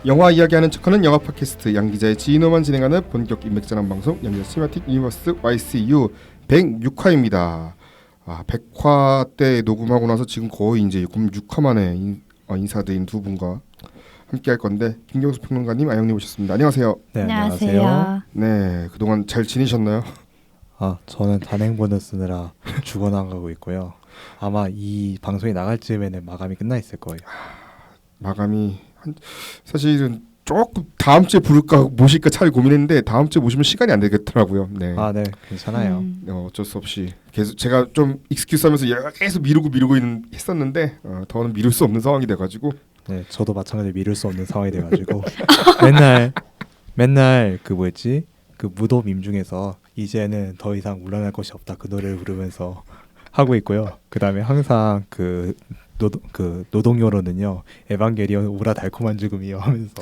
영화 이야기하는 척하는 영화 팟캐스트 양기자의 지인어만 진행하는 본격 인맥전환 방송 양기자 시네마틱 유니버스 YCU 106화입니다. 100화 때 녹음하고 나서 지금 거의 이제 6화 만에 인사드린 두 분과 함께 할 건데 김경수 평론가님, 아영님 오셨습니다. 안녕하세요. 네, 안녕하세요. 네, 그동안 잘 지내셨나요? 저는 단행본을 쓰느라 죽어나가고 있고요. 아마 이 방송이 나갈 즈음에는 마감이 끝나 있을 거예요. 마감이 사실은 조금 다음 주에 부를까 모실까 차라리 고민했는데 다음 주에 모시면 시간이 안 되겠더라고요. 네. 네, 괜찮아요. 어쩔 수 없이 계속 제가 좀 익스큐스하면서 계속 미루고 했었는데 더는 미룰 수 없는 상황이 돼가지고. 네, 저도 마찬가지로 미룰 수 없는 상황이 돼가지고 맨날 그 뭐였지? 그 무덤 임중에서 이제는 더 이상 물러날 것이 없다 그 노래를 부르면서 하고 있고요. 그 다음에 항상 그 노동요로는요, 에반게리온 오라 달콤한 죽음이요 하면서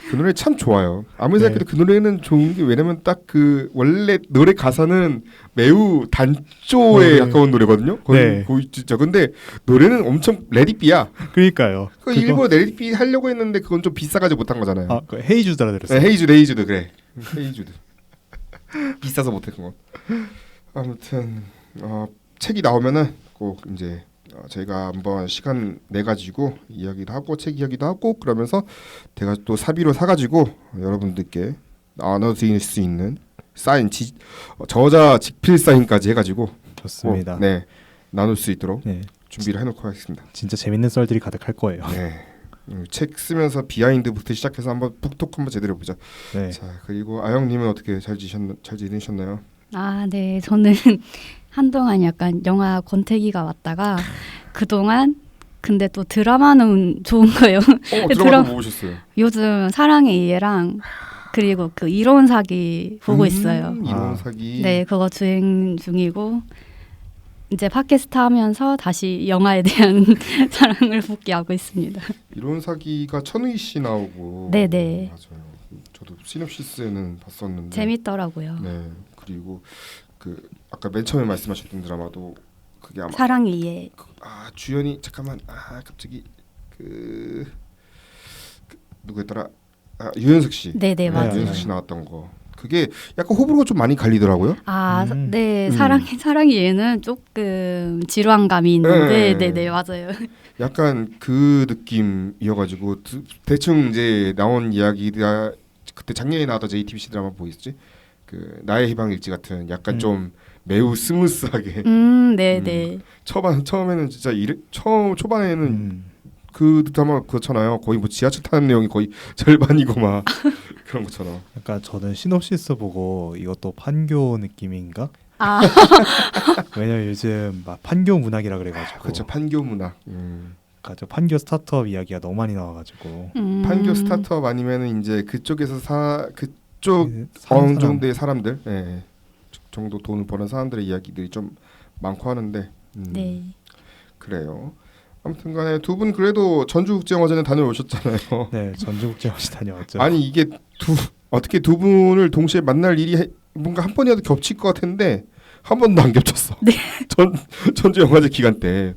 그 노래 참 좋아요. 아무리 생각해도 그 노래는 좋은 게 왜냐면 딱 그 원래 노래 가사는 매우 단조에 가까운 노래거든요. 네. 진짜 근데 노래는 엄청 레디비야. 그러니까요. 그 일부러 레디비 하려고 했는데 그건 좀 비싸가지고 못한 거잖아요. 그 헤이주드라 들었어요. 네, 헤이주드 그래. 헤이주드. 비싸서 못한 건. 아무튼 책이 나오면은 꼭 이제 저희가 한번 시간 내 가지고 이야기도 하고 책 이야기도 하고 그러면서 제가 또 사비로 사가지고 여러분들께 나눠드릴 수 있는 사인 저자 직필 사인까지 해가지고 좋습니다. 네, 나눌 수 있도록 네. 준비를 해놓고 하겠습니다. 진짜 재밌는 썰들이 가득할 거예요. 네. 책 쓰면서 비하인드부터 시작해서 한번 북톡 한번 제대로 보자. 네. 자, 그리고 아영님은 어떻게 잘 지내셨나요? 네, 저는 한동안 약간 영화 권태기가 왔다가 그동안 근데 또 드라마는 좋은 거예요. 드라마 뭐 보셨어요? 요즘 사랑의 이해랑 그리고 그 이로운 사기 보고 있어요. 이로운 사기. 네, 그거 주행 중이고 이제 팟캐스트 하면서 다시 영화에 대한 사랑을 복귀하고 있습니다. 이로운 사기가 천의 씨 나오고. 네네. 맞아요. 저도 시놉시스는 봤었는데 재밌더라고요. 네. 그리고 그 아까 맨 처음에 말씀하셨던 드라마도 그게 아마 사랑의 이해. 주연이 잠깐만 갑자기 누구였더라? 유연석 씨. 네네, 맞아요. 유연석 씨 나왔던 거. 그게 약간 호불호가 좀 많이 갈리더라고요. 네, 사랑의 이해는 조금 지루한 감이 있는데, 네네, 맞아요. 약간 그 느낌이어가지고 대충 이제 나온 이야기가 그때 작년에 나왔던 JTBC 드라마 보이시지? 그 나의 희망 일지 같은 약간 좀 매우 스무스하게. 네네. 처음에는 진짜 초반에는 그 드라마 그렇잖아요. 거의 뭐 지하철 타는 내용이 거의 절반이고 막 그런 것처럼. 약간 저는 시놉시스 보고 이것도 판교 느낌인가? 왜냐면 요즘 막 판교 문학이라 그래가지고. 그렇죠, 판교 문학. 그러니까 판교 스타트업 이야기가 너무 많이 나와가지고. 판교 스타트업 아니면은 이제 그쪽에서 그쪽 어느 정도의 사람들, 정도 돈을 버는 사람들의 이야기들이 좀 많고 하는데. 네. 그래요. 아무튼간에 두 분 그래도 전주국제영화제는 다녀오셨잖아요. 네, 전주국제영화제 다녀왔죠. 아니 이게 어떻게 두 분을 동시에 만날 일이 뭔가 한 번이라도 겹칠 것 같은데 한 번도 안 겹쳤어. 네. 전주영화제 기간 때.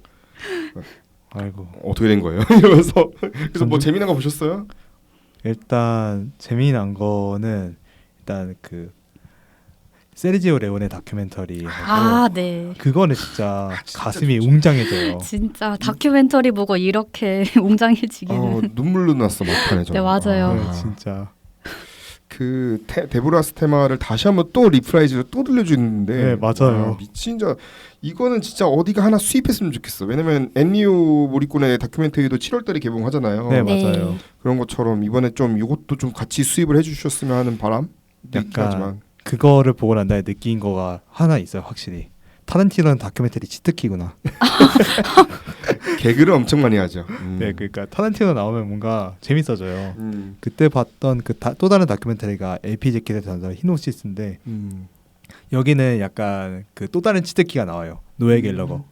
아이고. 어떻게 된 거예요? 이러면서 그래서 뭐 재미난 거 보셨어요? 일단 재미난 거는 일단 그 세르지오 레오네 다큐멘터리. 네. 그거는 진짜 가슴이 웅장해져요. 진짜 다큐멘터리 보고 이렇게 웅장해지기는. 눈물로 났어 막판에. 네, 맞아요. 네, 진짜. 그 데보라스 테마를 다시 한번 또 리프라이즈로 또 들려주는데. 네, 맞아요. 미친 자. 이거는 진짜 어디가 하나 수입했으면 좋겠어. 왜냐면 엔니오 모리코네 다큐멘터리도 7월달에 개봉하잖아요. 네, 맞아요. 그런 것처럼 이번에 좀 이것도 좀 같이 수입을 해주셨으면 하는 바람도 있긴 하지만. 그거를 보고 난 다음에 느낀 거가 하나 있어요, 확실히. 타란티노는 다큐멘터리 치트키구나. 개그를 엄청 많이 하죠. 네, 그러니까 타란티노 나오면 뭔가 재밌어져요. 그때 봤던 그 또 다른 다큐멘터리가 LP 재킷에 전사 히노시스인데 여기는 약간 그 또 다른 치트키가 나와요. 노엘 갤러거.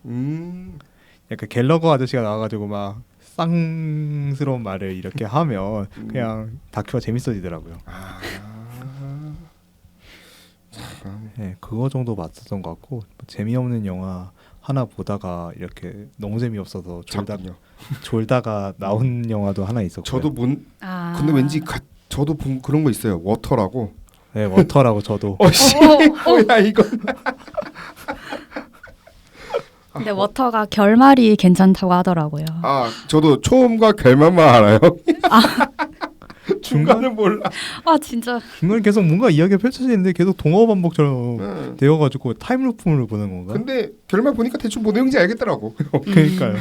약간 갤러거 아저씨가 나와가지고 막 쌍스러운 말을 이렇게 하면 그냥 다큐가 재밌어지더라고요. 네, 그거 정도 봤었던 것 같고 재미없는 영화 하나 보다가 이렇게 너무 재미없어서 작군요. 졸다가 나온 영화도 하나 있었고요. 저도 근데 왠지 저도 본 그런 거 있어요. 워터라고. 네, 워터라고 저도. 씨, 뭐야 이거. 근데 워터가 결말이 괜찮다고 하더라고요. 저도 처음과 결말만 알아요. 중간은 몰라. 진짜. 중간에 계속 뭔가 이야기가 펼쳐지는데 계속 동화 반복처럼 되어가지고 타임루프를 보는 건가? 근데 결말 보니까 대충 뭐 내용인지 알겠더라고. 그러니까요.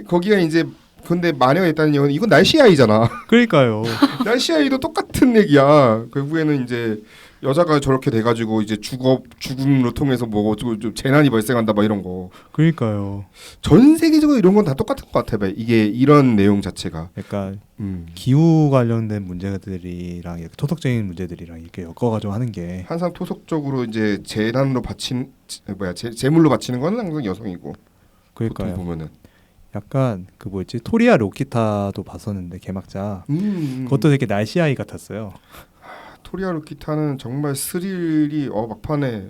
거기가 이제 근데 마녀가 있다는 얘기는 이건 날씨 아이잖아. 그러니까요. 날씨 아이도 똑같은 얘기야. 결국에는 이제 여자가 저렇게 돼가지고 이제 죽음으로 통해서 뭐 좀 재난이 발생한다 막 이런 거. 그러니까요. 전 세계적으로 이런 건 다 똑같은 것 같아. 이게 이런 내용 자체가. 약간 기후 관련된 문제들이랑 이렇게 토속적인 문제들이랑 이렇게 엮어가지고 하는 게 항상 토속적으로 이제 재난으로 재물로 바치는 건 항상 여성이고. 그러니까요. 보통 보면은. 약간 그 뭐였지 토리아 로키타도 봤었는데 개막자. 그것도 되게 날씨 아이 같았어요. 토리아 로키타는 정말 스릴이 막판에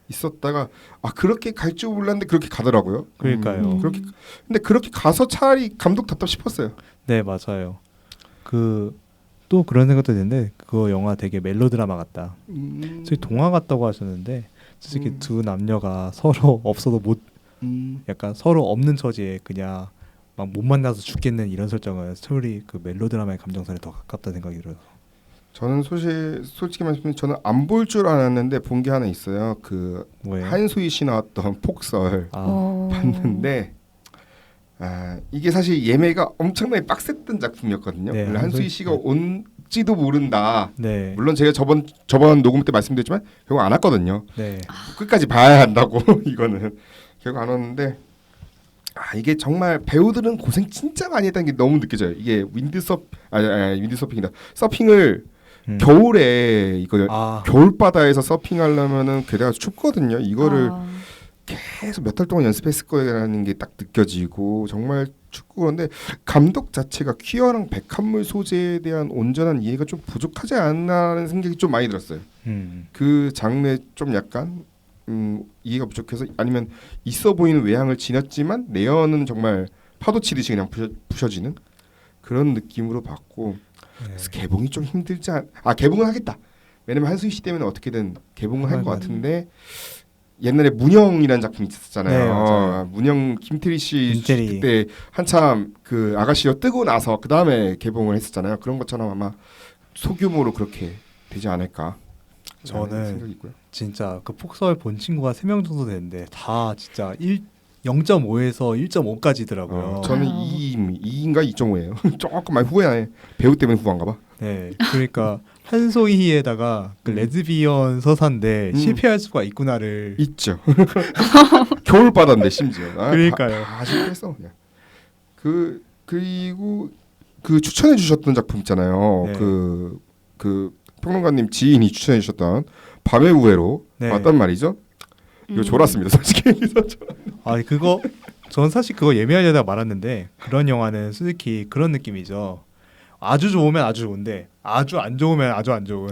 있었다가 그렇게 갈 줄 몰랐는데 그렇게 가더라고요. 그러니까요. 근데 그렇게 가서 차라리 감독 답답 싶었어요. 네 맞아요. 또 그런 생각도 드는데 그 영화 되게 멜로드라마 같다. 저희 동화 같다고 하셨는데 솔직히 두 남녀가 서로 없어도 약간 서로 없는 처지에 그냥 막 못 만나서 죽겠는 이런 설정은 스토리 그 멜로드라마의 감정선에 더 가깝다 생각이 들어서. 저는 솔직히 말씀드리면 저는 안 볼 줄 알았는데 본 게 하나 있어요. 그 뭐예요? 한수희 씨 나왔던 폭설 봤는데 이게 사실 예매가 엄청나게 빡셌던 작품이었거든요. 네, 한수희 씨가 온지도 모른다. 네. 물론 제가 저번 녹음 때 말씀드렸지만 결국 안 왔거든요. 네. 끝까지 봐야 한다고 이거는 결국 안 왔는데 이게 정말 배우들은 고생 진짜 많이 했다는 게 너무 느껴져요. 이게 윈드서핑이다. 서핑을 겨울에 이거 겨울바다에서 서핑하려면은 게다가 춥거든요. 이거를 계속 몇 달 동안 연습했을 거라는 게 딱 느껴지고 정말 춥고 그런데 감독 자체가 퀴어랑 백합물 소재에 대한 온전한 이해가 좀 부족하지 않나라는 생각이 좀 많이 들었어요. 그 장르에 좀 약간 이해가 부족해서 아니면 있어 보이는 외향을 지녔지만 내연은 정말 파도 치듯이 그냥 부셔지는 그런 느낌으로 봤고 그래서 개봉이 좀 힘들지 개봉은 하겠다. 왜냐면 한수희 씨 때문에 어떻게든 개봉을 할 것 같은데 옛날에 문영이라는 작품 있었잖아요. 네, 문영 김태리 씨 그때 한참 그 아가씨가 뜨고 나서 그 다음에 개봉을 했었잖아요. 그런 것처럼 아마 소규모로 그렇게 되지 않을까. 저는 진짜 그 폭설 본 친구가 3명 정도 되는데 다 진짜 0.5에서 1.5까지더라고요. 저는 2인가 2.5예요. 조금 많이 후회하네. 배우 때문에 후한가 봐. 네, 그러니까 한소희에다가 그 레즈비언 서사인데 실패할 수가 있구나를 있죠. 겨울바다인데 심지어. 그러니까요. 다 실패했어. 그리고 그 추천해 주셨던 작품 있잖아요. 네. 그 평론가님 지인이 추천해 주셨던 밤의 우회로 맞단 말이죠. 이거 졸았습니다. 솔직히. 그거 전 사실 그거 예매하려다가 말았는데 그런 영화는 솔직히 그런 느낌이죠. 아주 좋으면 아주 좋은데 아주 안 좋으면 아주 안 좋은.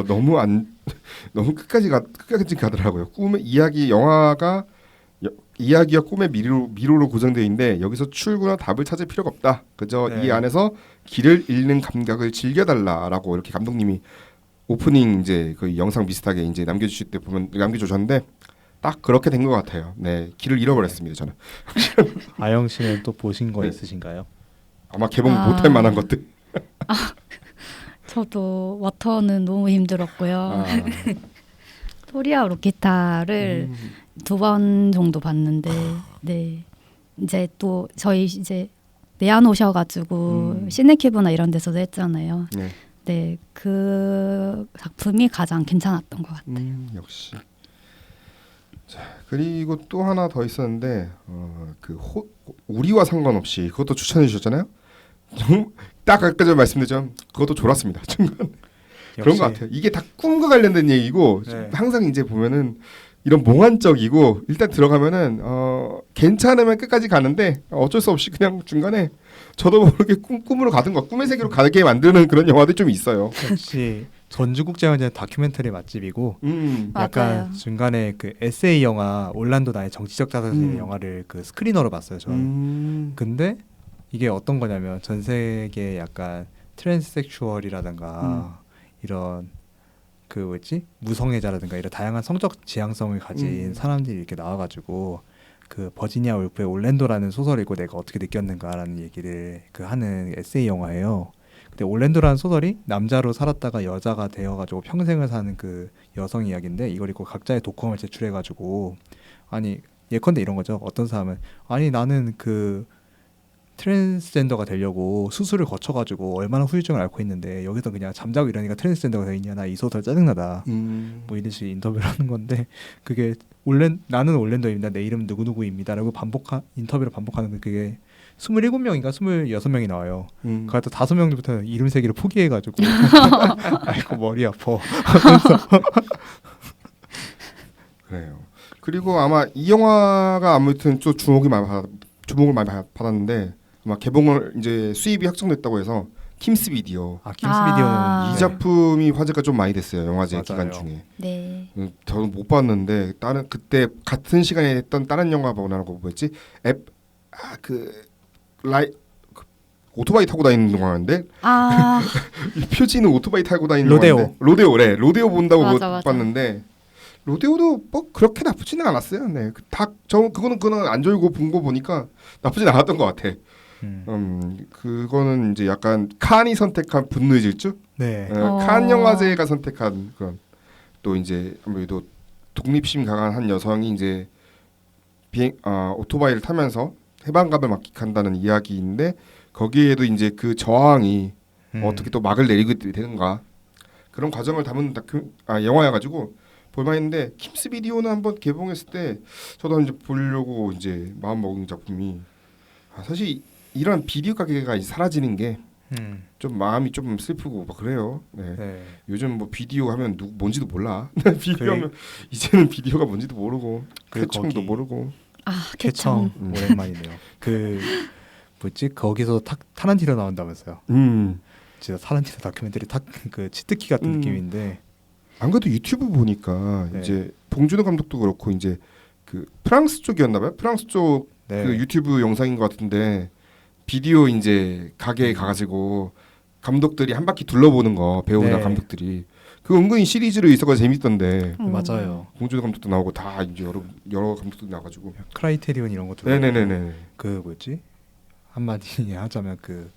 너무 끝까지 가더라고요. 이야기와 꿈의 미로로 구성되어 있는데 여기서 출구나 답을 찾을 필요가 없다. 그저 이 안에서 길을 잃는 감각을 즐겨달라라고 이렇게 감독님이 오프닝 이제 그 영상 비슷하게 이제 남겨주실 때 보면 남겨주셨는데 딱 그렇게 된 것 같아요. 네, 길을 잃어버렸습니다. 저는. 아영 씨는 또 보신 거 있으신가요? 아마 개봉 못할 만한 것들. 저도 워터는 너무 힘들었고요. 토리아 로키타를 2번 정도 봤는데 네 이제 또 저희 이제 내한 오셔가지고 시네큐브나 이런 데서도 했잖아요. 네, 그 작품이 가장 괜찮았던 것 같아요. 역시. 자, 그리고 또 하나 더 있었는데 우리와 상관없이 그것도 추천해 주셨잖아요. 딱 아까 전에 말씀드렸죠. 그것도 졸았습니다. 중간. 그런 것 같아요. 이게 다 꿈과 관련된 얘기고 항상 이제 보면은 이런 몽환적이고 일단 들어가면은 괜찮으면 끝까지 가는데 어쩔 수 없이 그냥 중간에 저도 모르게 꿈으로 가든 꿈의 세계로 가게 만드는 그런 영화들이 좀 있어요. 역시 전주국제영화제 다큐멘터리 맛집이고 약간 맞아요. 중간에 그 에세이 영화 올란도 나의 정치적 자산의 영화를 그 스크리너로 봤어요. 저는. 근데 이게 어떤 거냐면 전 세계 약간 트랜스섹슈얼이라든가 이런 그 뭐지 무성애자라든가 이런 다양한 성적 지향성을 가진 사람들이 이렇게 나와가지고 그 버지니아 울프의 올랜도라는 소설이고 내가 어떻게 느꼈는가라는 얘기를 그 하는 에세이 영화예요. 근데 올랜도라는 소설이 남자로 살았다가 여자가 되어가지고 평생을 사는 그 여성 이야기인데 이걸 읽고 각자의 독후감을 제출해가지고 아니 예컨대 이런 거죠. 어떤 사람은 아니 나는 그 트랜스젠더가 되려고 수술을 거쳐가지고 얼마나 후유증을 앓고 있는데 여기서 그냥 잠자고 이러니까 트랜스젠더가 돼 있냐 나 이 소설 짜증나다 뭐 이런 식의 인터뷰를 하는 건데 그게 나는 올랜도입니다 내 이름 누구누구입니다라고 인터뷰를 반복하는데 그게 27명인가 26명이 나와요. 그래도 5명 정도부터는 이름 세기를 포기해가지고 아이고 머리 아파. 그래요. 그리고 아마 이 영화가 아무튼 좀 주목을 많이 받았는데 아마 개봉을 이제 수입이 확정됐다고 해서 킴스 비디오. 킴스 비디오는 이 작품이 화제가 좀 많이 됐어요. 영화제 맞아요. 기간 중에. 네. 저는 못 봤는데 다른 그때 같은 시간에 했던 다른 영화 뭐라고 뭐였지? 오토바이 타고 다니는 영화인데 표지는 오토바이 타고 다니는 영화인데 로데오 본다고 맞아. 봤는데 로데오도 뭐 그렇게 나쁘지는 않았어요. 네, 그거는 안 졸고 본 거 보니까 나쁘진 않았던 것 같아. 그거는 이제 약간 칸이 선택한 분노의 질주. 네. 칸 영화제가 선택한 그런 또 이제 아무래도 독립심 강한 한 여성이 이제 오토바이를 타면서 해방감을 만끽한다는 이야기인데 거기에도 이제 그 저항이 어떻게 또 막을 내리게 되는가 그런 과정을 담은 영화여가지고 볼만했는데 킴스 비디오는 한번 개봉했을 때 저도 이제 보려고 이제 마음 먹은 작품이 사실 이런 비디오 가게가 이제 사라지는 게 좀 마음이 좀 슬프고 막 그래요. 네. 네. 요즘 뭐 비디오 하면 뭔지도 몰라. 비디오면 이제는 비디오가 뭔지도 모르고 쾌청도 모르고. 쾌청 오랜만이네요. 그 뭐지 거기서 타란티노 나온다면서요. 진짜 타란티노 다큐멘터리 그 치트키 같은 느낌인데. 안 그래도 유튜브 보니까 이제 봉준호 감독도 그렇고 이제 그 프랑스 쪽이었나봐요. 프랑스 쪽 그 유튜브 영상인 것 같은데 비디오 이제 가게에 가가지고 감독들이 한 바퀴 둘러보는 거 배우나 감독들이 그 은근히 시리즈로 있어가 재밌던데. 맞아요. 봉준호 감독도 나오고 다 이제 여러 감독도 나가지고 크라이테리온 이런 것도. 네네네네. 그 뭐지 한마디 하자면 그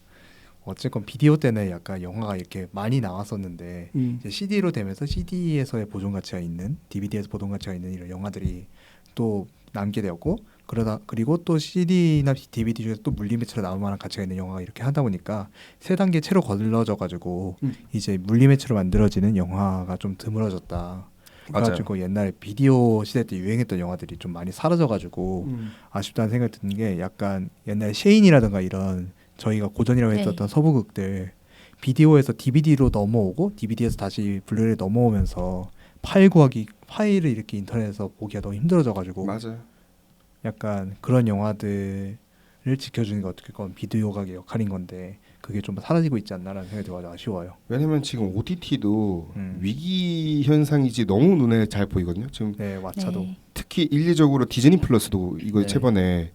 어쨌건 비디오 때는 약간 영화가 이렇게 많이 나왔었는데 이제 CD로 되면서 CD에서의 보존 가치가 있는 DVD에서 보존 가치가 있는 이런 영화들이 또 남게 되었고 그리고 또 CD나 DVD 중에서 또 물리매체로 나올 만한 가치가 있는 영화가 이렇게 하다 보니까 세 단계 채로 거들러져 가지고 이제 물리매체로 만들어지는 영화가 좀 드물어졌다. 그래가지고 옛날에 비디오 시대 때 유행했던 영화들이 좀 많이 사라져가지고 아쉽다는 생각이 드는 게 약간 옛날 셰인이라든가 이런 저희가 고전이라고 했었던 서부극들 비디오에서 DVD로 넘어오고 DVD에서 다시 블루레이 넘어오면서 파일을 이렇게 인터넷에서 보기가 너무 힘들어져가지고 맞아요. 약간 그런 영화들을 지켜주는 게 어떻게 보면 비디오 가게 역할인 건데 그게 좀 사라지고 있지 않나라는 생각이 들어서 아쉬워요. 왜냐면 지금 OTT도 위기 현상이지 너무 눈에 잘 보이거든요. 지금 왓챠도 특히 일례적으로 디즈니 플러스도 이거 최근에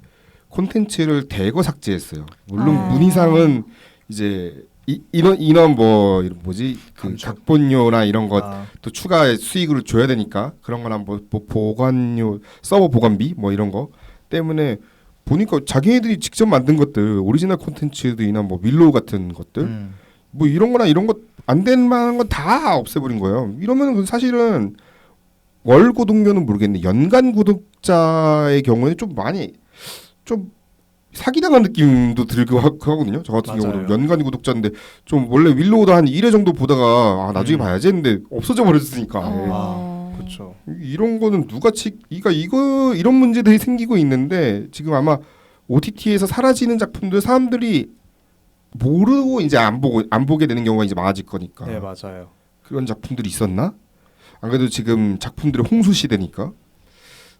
콘텐츠를 대거 삭제했어요. 물론 문의상은 이제 인원 그 각본료나 이런 것 또 추가 수익으로 줘야 되니까 그런 거나 뭐 보관료 서버 보관비 뭐 이런 거 때문에 보니까 자기네들이 직접 만든 것들 오리지널 콘텐츠들이나 뭐 밀로우 같은 것들 뭐 이런 거나 이런 것 안 될 만한 건 다 없애버린 거예요. 이러면 사실은 월 구독료는 모르겠는데 연간 구독자의 경우에는 좀 많이 좀 사기당한 느낌도 들고 하거든요. 저 같은 경우도 연간 구독자인데 좀 원래 윌로우도 한 1회 정도 보다가 나중에 봐야지 했는데 없어져 버렸으니까. 그렇죠. 이런 거는 이거 이런 문제들이 생기고 있는데 지금 아마 OTT에서 사라지는 작품들 사람들이 모르고 이제 안 보게 되는 경우가 이제 많아질 거니까. 네, 맞아요. 그런 작품들이 있었나? 안 그래도 지금 작품들의 홍수 시대니까.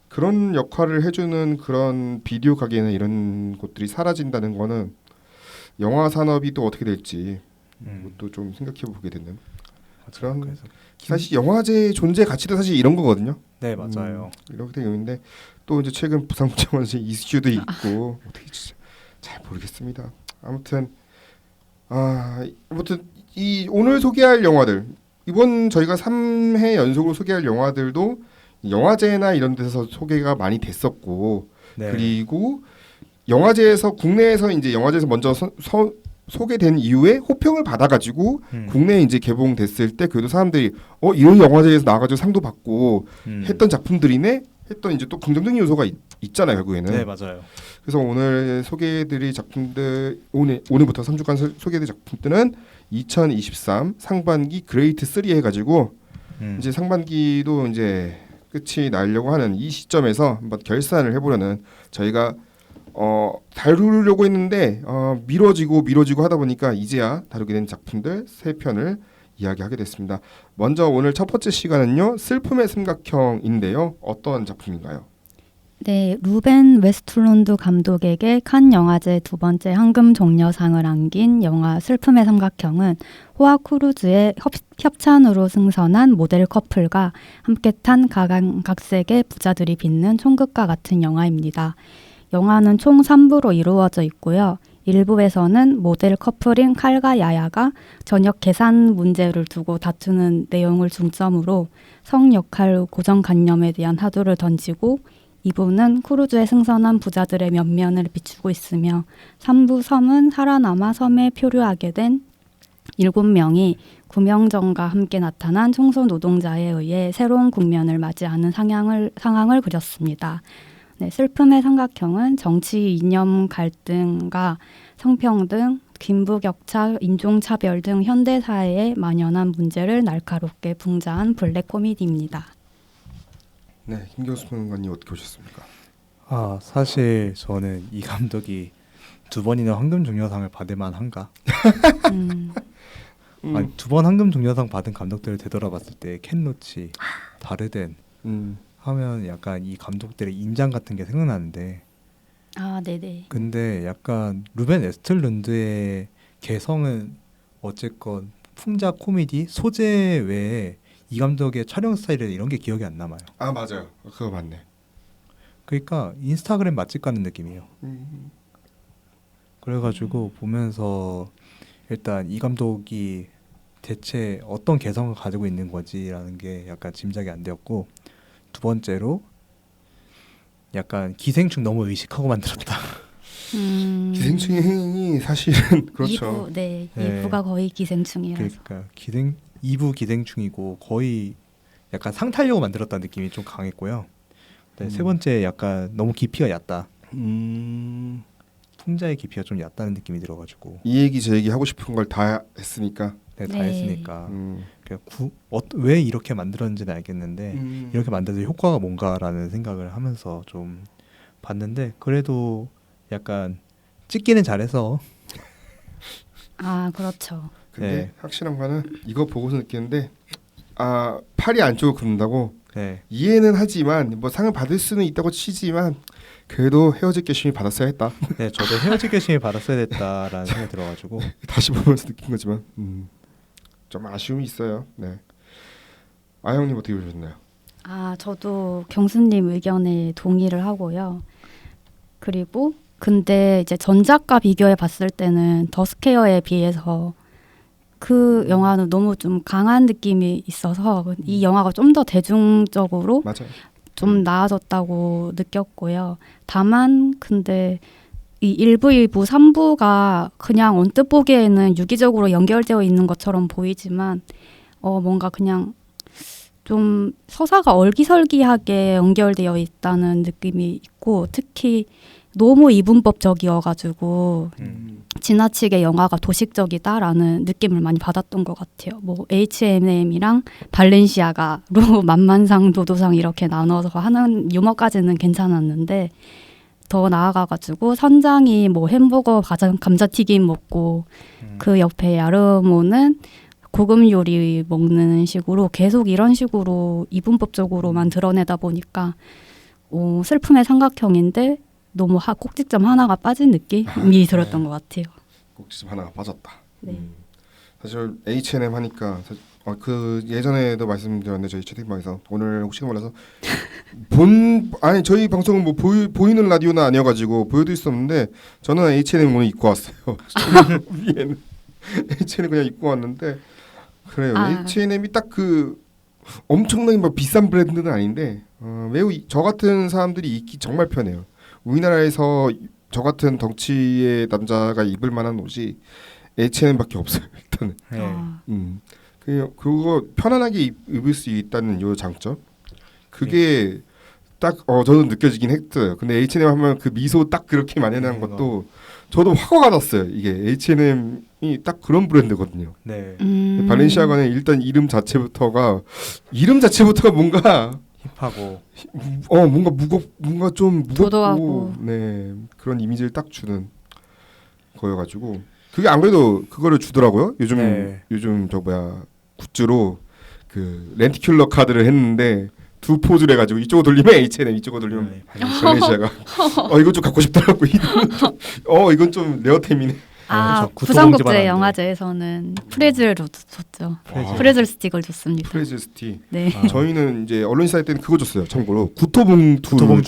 그런 역할을 해주는 그런 비디오 가게나 이런 곳들이 사라진다는 거는 영화 산업이 또 어떻게 될지 그것도 좀 생각해 보게 되는. 그런 그래서 사실 영화제의 존재 가치도 사실 이런 거거든요. 네 맞아요. 이렇게 되어 있는데 또 이제 최근 부산국제원시 이슈도 있고 어떻게 진짜 잘 모르겠습니다. 아무튼 이 오늘 소개할 영화들 이번 저희가 3회 연속으로 소개할 영화들도 영화제나 이런 데서 소개가 많이 됐었고 네. 그리고 영화제에서 국내에서 이제 영화제에서 먼저 소개된 이후에 호평을 받아가지고 국내에 이제 개봉됐을 때 그래도 사람들이 이런 영화제에서 나와가지고 상도 받고 했던 작품들이네 했던 이제 또 긍정적인 요소가 있잖아요 결국에는. 네 맞아요. 그래서 오늘 소개해드릴 작품들 오늘부터 3주간 소개해드릴 작품들은 2023 상반기 그레이트 3 해가지고 이제 상반기도 이제 끝이 나려고 하는 이 시점에서 한번 결산을 해보려는 저희가 다루려고 했는데 미뤄지고 하다 보니까 이제야 다루게 된 작품들 3편을 이야기하게 됐습니다. 먼저 오늘 첫 번째 시간은요. 슬픔의 삼각형인데요. 어떤 작품인가요? 네, 루벤 웨스툴룬드 감독에게 칸 영화제 2번째 황금 종려상을 안긴 영화 슬픔의 삼각형은 호아 크루즈의 협찬으로 승선한 모델 커플과 함께 탄 각색의 부자들이 빚는 총극과 같은 영화입니다. 영화는 총 3부로 이루어져 있고요. 1부에서는 모델 커플인 칼과 야야가 저녁 계산 문제를 두고 다투는 내용을 중점으로 성 역할 고정관념에 대한 화두를 던지고 2부는 크루즈에 승선한 부자들의 면면을 비추고 있으며 3부 섬은 살아남아 섬에 표류하게 된 7명이 구명정과 함께 나타난 청소 노동자에 의해 새로운 국면을 맞이하는 상황을 그렸습니다. 네, 슬픔의 삼각형은 정치 이념 갈등과 성평등, 빈부격차, 인종차별 등 현대사회에 만연한 문제를 날카롭게 풍자한 블랙 코미디입니다. 네, 김경수 평론가님 어떻게 보셨습니까? 사실 저는 이 감독이 2번이나 황금 종려상을 받을 만한가? 2번 황금 종려상 받은 감독들을 되돌아봤을 때 켄 로치, 다르덴 하면 약간 이 감독들의 인장 같은 게 생각나는데 네네. 근데 약간 루벤 웨스틀룬드의 개성은 어쨌건 풍자 코미디 소재 외에 이 감독의 촬영 스타일이나 이런 게 기억이 안 남아요. 맞아요. 그거 맞네. 그러니까 인스타그램 맛집 가는 느낌이에요. 그래가지고 보면서 일단 이 감독이 대체 어떤 개성을 가지고 있는 거지라는 게 약간 짐작이 안 되었고, 두 번째로 약간 기생충 너무 의식하고 만들었다. 기생충이 사실은 그렇죠. 2부, 네. 2부가 거의 기생충이라서. 그러니까 2부 기생충이고 거의 약간 상탈려고 만들었다는 느낌이 좀 강했고요. 네, 세 번째 약간 너무 깊이가 얕다. 풍자의 깊이가 좀 얕다는 느낌이 들어가지고 이 얘기 저 얘기 하고 싶은 걸 다 했으니까. 네, 다 했으니까 그러니까 왜 이렇게 만들었는지는 알겠는데 이렇게 만들어서 효과가 뭔가라는 생각을 하면서 좀 봤는데, 그래도 약간 찍기는 잘해서 그렇죠. 근데 네. 확실한 거는 이거 보고서 느끼는데 팔이 안쪽으로 굽는다고 네. 이해는 하지만 뭐 상을 받을 수는 있다고 치지만 그래도 헤어질 결심이 받았어야 했다. 네, 저도 헤어질 결심이 받았어야 됐다라는 생각이 들어가지고 다시 보면서 느낀 거지만 좀 아쉬움이 있어요. 네. 아영님 어떻게 보셨나요? 저도 경수님 의견에 동의를 하고요. 그리고 근데 이제 전작과 비교해 봤을 때는 더 스퀘어에 비해서 그 영화는 너무 좀 강한 느낌이 있어서 이 영화가 좀 더 대중적으로 맞아요. 좀 나아졌다고 느꼈고요. 다만 근데 이 1부, 2부, 3부가 그냥 언뜻 보기에는 유기적으로 연결되어 있는 것처럼 보이지만 뭔가 그냥 좀 서사가 얼기설기하게 연결되어 있다는 느낌이 있고, 특히 너무 이분법적이어가지고 지나치게 영화가 도식적이다라는 느낌을 많이 받았던 것 같아요. 뭐 H&M이랑 발렌시아가로 만만상, 도도상 이렇게 나눠서 하는 유머까지는 괜찮았는데, 더 나아가가지고 선장이 뭐 햄버거 감자튀김 먹고 그 옆에 야르모는 고급 요리 먹는 식으로 계속 이런 식으로 이분법적으로만 드러내다 보니까 슬픔의 삼각형인데 너무 꼭지점 하나가 빠진 느낌이 들었던 것 같아요. 꼭지점 하나가 빠졌다. 네. 사실 H&M 하니까 그 예전에도 말씀드렸는데 저희 채팅방에서 오늘 혹시 몰라서 저희 방송은 뭐 보이는 라디오는 아니어가지고 보여드릴 수 없는데 저는 H&M 오늘 입고 왔어요. 위에는 H&M 그냥 입고 왔는데 그래요. H&M이 딱 그 엄청나게 막 비싼 브랜드는 아닌데 매우 저 같은 사람들이 입기 정말 편해요. 우리나라에서 저 같은 덩치의 남자가 입을 만한 옷이 H&M밖에 없어요. 일단은. 그거 편안하게 입을 수 있다는 요 장점. 그게 딱 저는 느껴지긴 했어요. 근데 H&M 하면 그 미소 딱 그렇게 만연한 것도 저도 화가 났어요. 이게 H&M이 딱 그런 브랜드거든요. 네. 발렌시아가는 일단 이름 자체부터가 뭔가 힙하고 뭔가 뭔가 좀 무겁고 도도하고. 네 그런 이미지를 딱 주는 거여가지고 그게 안 그래도 그거를 주더라고요. 요즘 저 뭐야 굿즈로 그 렌티큘러 카드를 했는데 두 포즈를 해가지고 이쪽으로 돌리면 H&M 이쪽으로 돌리면 발렌시아가 이거 좀 갖고 싶더라고. 이건 좀 레어템이네. 부산국제 영화제에서는 프레즐을 줬죠. 프레즐 스틱을 줬습니다. 프레즐 스틱. 네. 저희는 이제 언론시사회 때는 그거 줬어요. 참고로 구토봉투를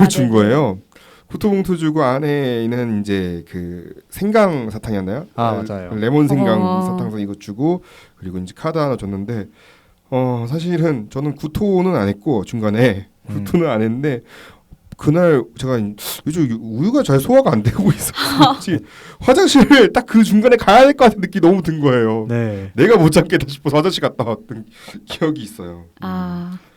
준 거예요. 구토봉투 주고 안에는 이제 그 생강 사탕이었나요? 맞아요. 레몬 생강 사탕 이거 주고 그리고 이제 카드 하나 줬는데 사실은 저는 구토는 안 했고 중간에 구토는 안 했는데 그날 제가 요즘 우유가 잘 소화가 안 되고 있어서 화장실을 딱 그 중간에 가야 될 것 같은 느낌이 너무 든 거예요. 네. 내가 못 참겠다 싶어서 화장실 갔다 왔던 기억이 있어요.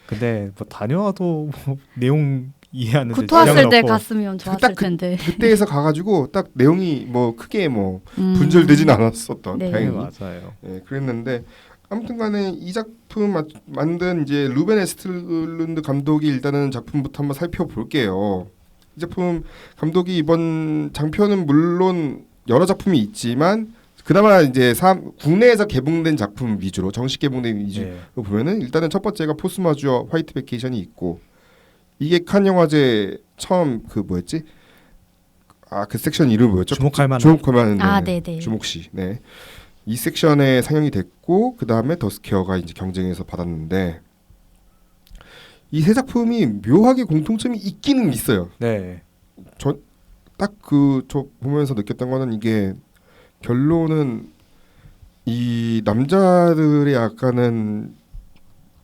근데 뭐 다녀와도 뭐 내용 이해하는데 구토했을 때 갔으면 좋았을 텐데. 그때에서 가가지고 딱 내용이 뭐 크게 뭐 분절되진 않았었던. 네. 다행히. 맞아요. 네, 그랬는데 아무튼간에 이 작품 만든 이제 루벤 에스틀룬드 감독이 일단은 작품부터 한번 살펴볼게요. 이 작품 감독이 이번 장편은 물론 여러 작품이 있지만 그나마 이제 국내에서 개봉된 작품 위주로 정식 개봉된 위주로 보면은 일단은 첫 번째가 포스마주어 화이트 베케이션이 있고 이게 칸 영화제 처음 그 뭐였지? 그 섹션 이름 뭐였죠? 주목할 만한. 네네. 주목시. 네. 이 섹션에 상영이 됐고 그 다음에 더스케어가 이제 경쟁에서 받았는데 이 세 작품이 묘하게 공통점이 있기는 있어요. 네. 저 보면서 느꼈던 거는 이게 결론은 이 남자들의 약간은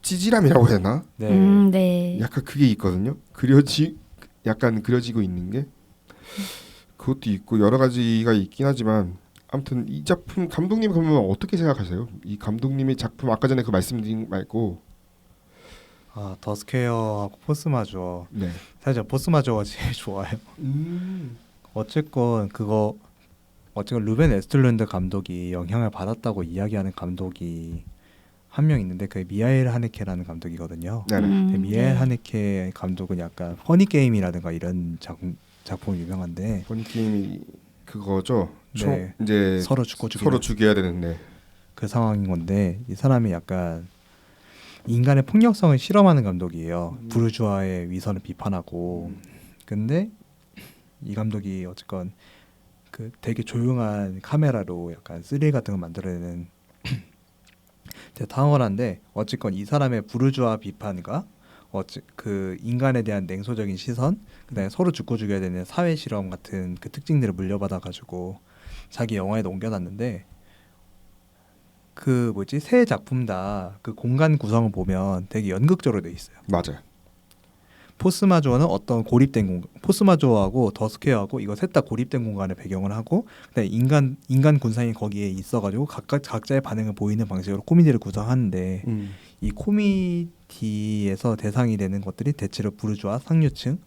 찌질함이라고 해야 되나? 네. 약간 그게 있거든요. 약간 그려지고 있는 게 그것도 있고 여러 가지가 있긴 하지만 아무튼 이 작품 감독님 그러면 어떻게 생각하세요? 이 감독님의 작품 아까 전에 그 말씀드린 말고 더스케어하고 포스마주어. 네. 사실 포스마주어가 제일 좋아요. 어쨌건 루벤 에스틀룬드 감독이 영향을 받았다고 이야기하는 감독이 한 명 있는데 그게 미하엘 하네케라는 감독이거든요. 미하엘 하네케 감독은 약간 허니 게임이라든가 이런 작품 유명한데 허니 게임이 그거죠. 네. 이제 서로 죽여야 되는데 그 상황인 건데 이 사람이 약간 인간의 폭력성을 실험하는 감독이에요. 부르주아의 위선을 비판하고. 근데 이 감독이 어쨌건 그 되게 조용한 카메라로 약간 스릴 같은 걸 만들어내는 되게 탁월한데 어쨌건 이 사람의 부르주아 비판과 그 인간에 대한 냉소적인 시선, 그다음에 서로 죽고 죽여야 되는 사회 실험 같은 그 특징들을 물려받아 가지고 자기 영화에도 옮겨놨는데 그 세 작품 다 그 공간 구성을 보면 되게 연극적으로 돼 있어요. 맞아요. 포스마주어는 어떤 고립된 공간, 포스마주어하고 더스케어하고 이거 셋 다 고립된 공간을 배경을 하고 그다음에 인간 군상이 거기에 있어가지고 각자의 반응을 보이는 방식으로 코미디를 구성하는데 이 코미디에서 대상이 되는 것들이 대체로 부르주아 상류층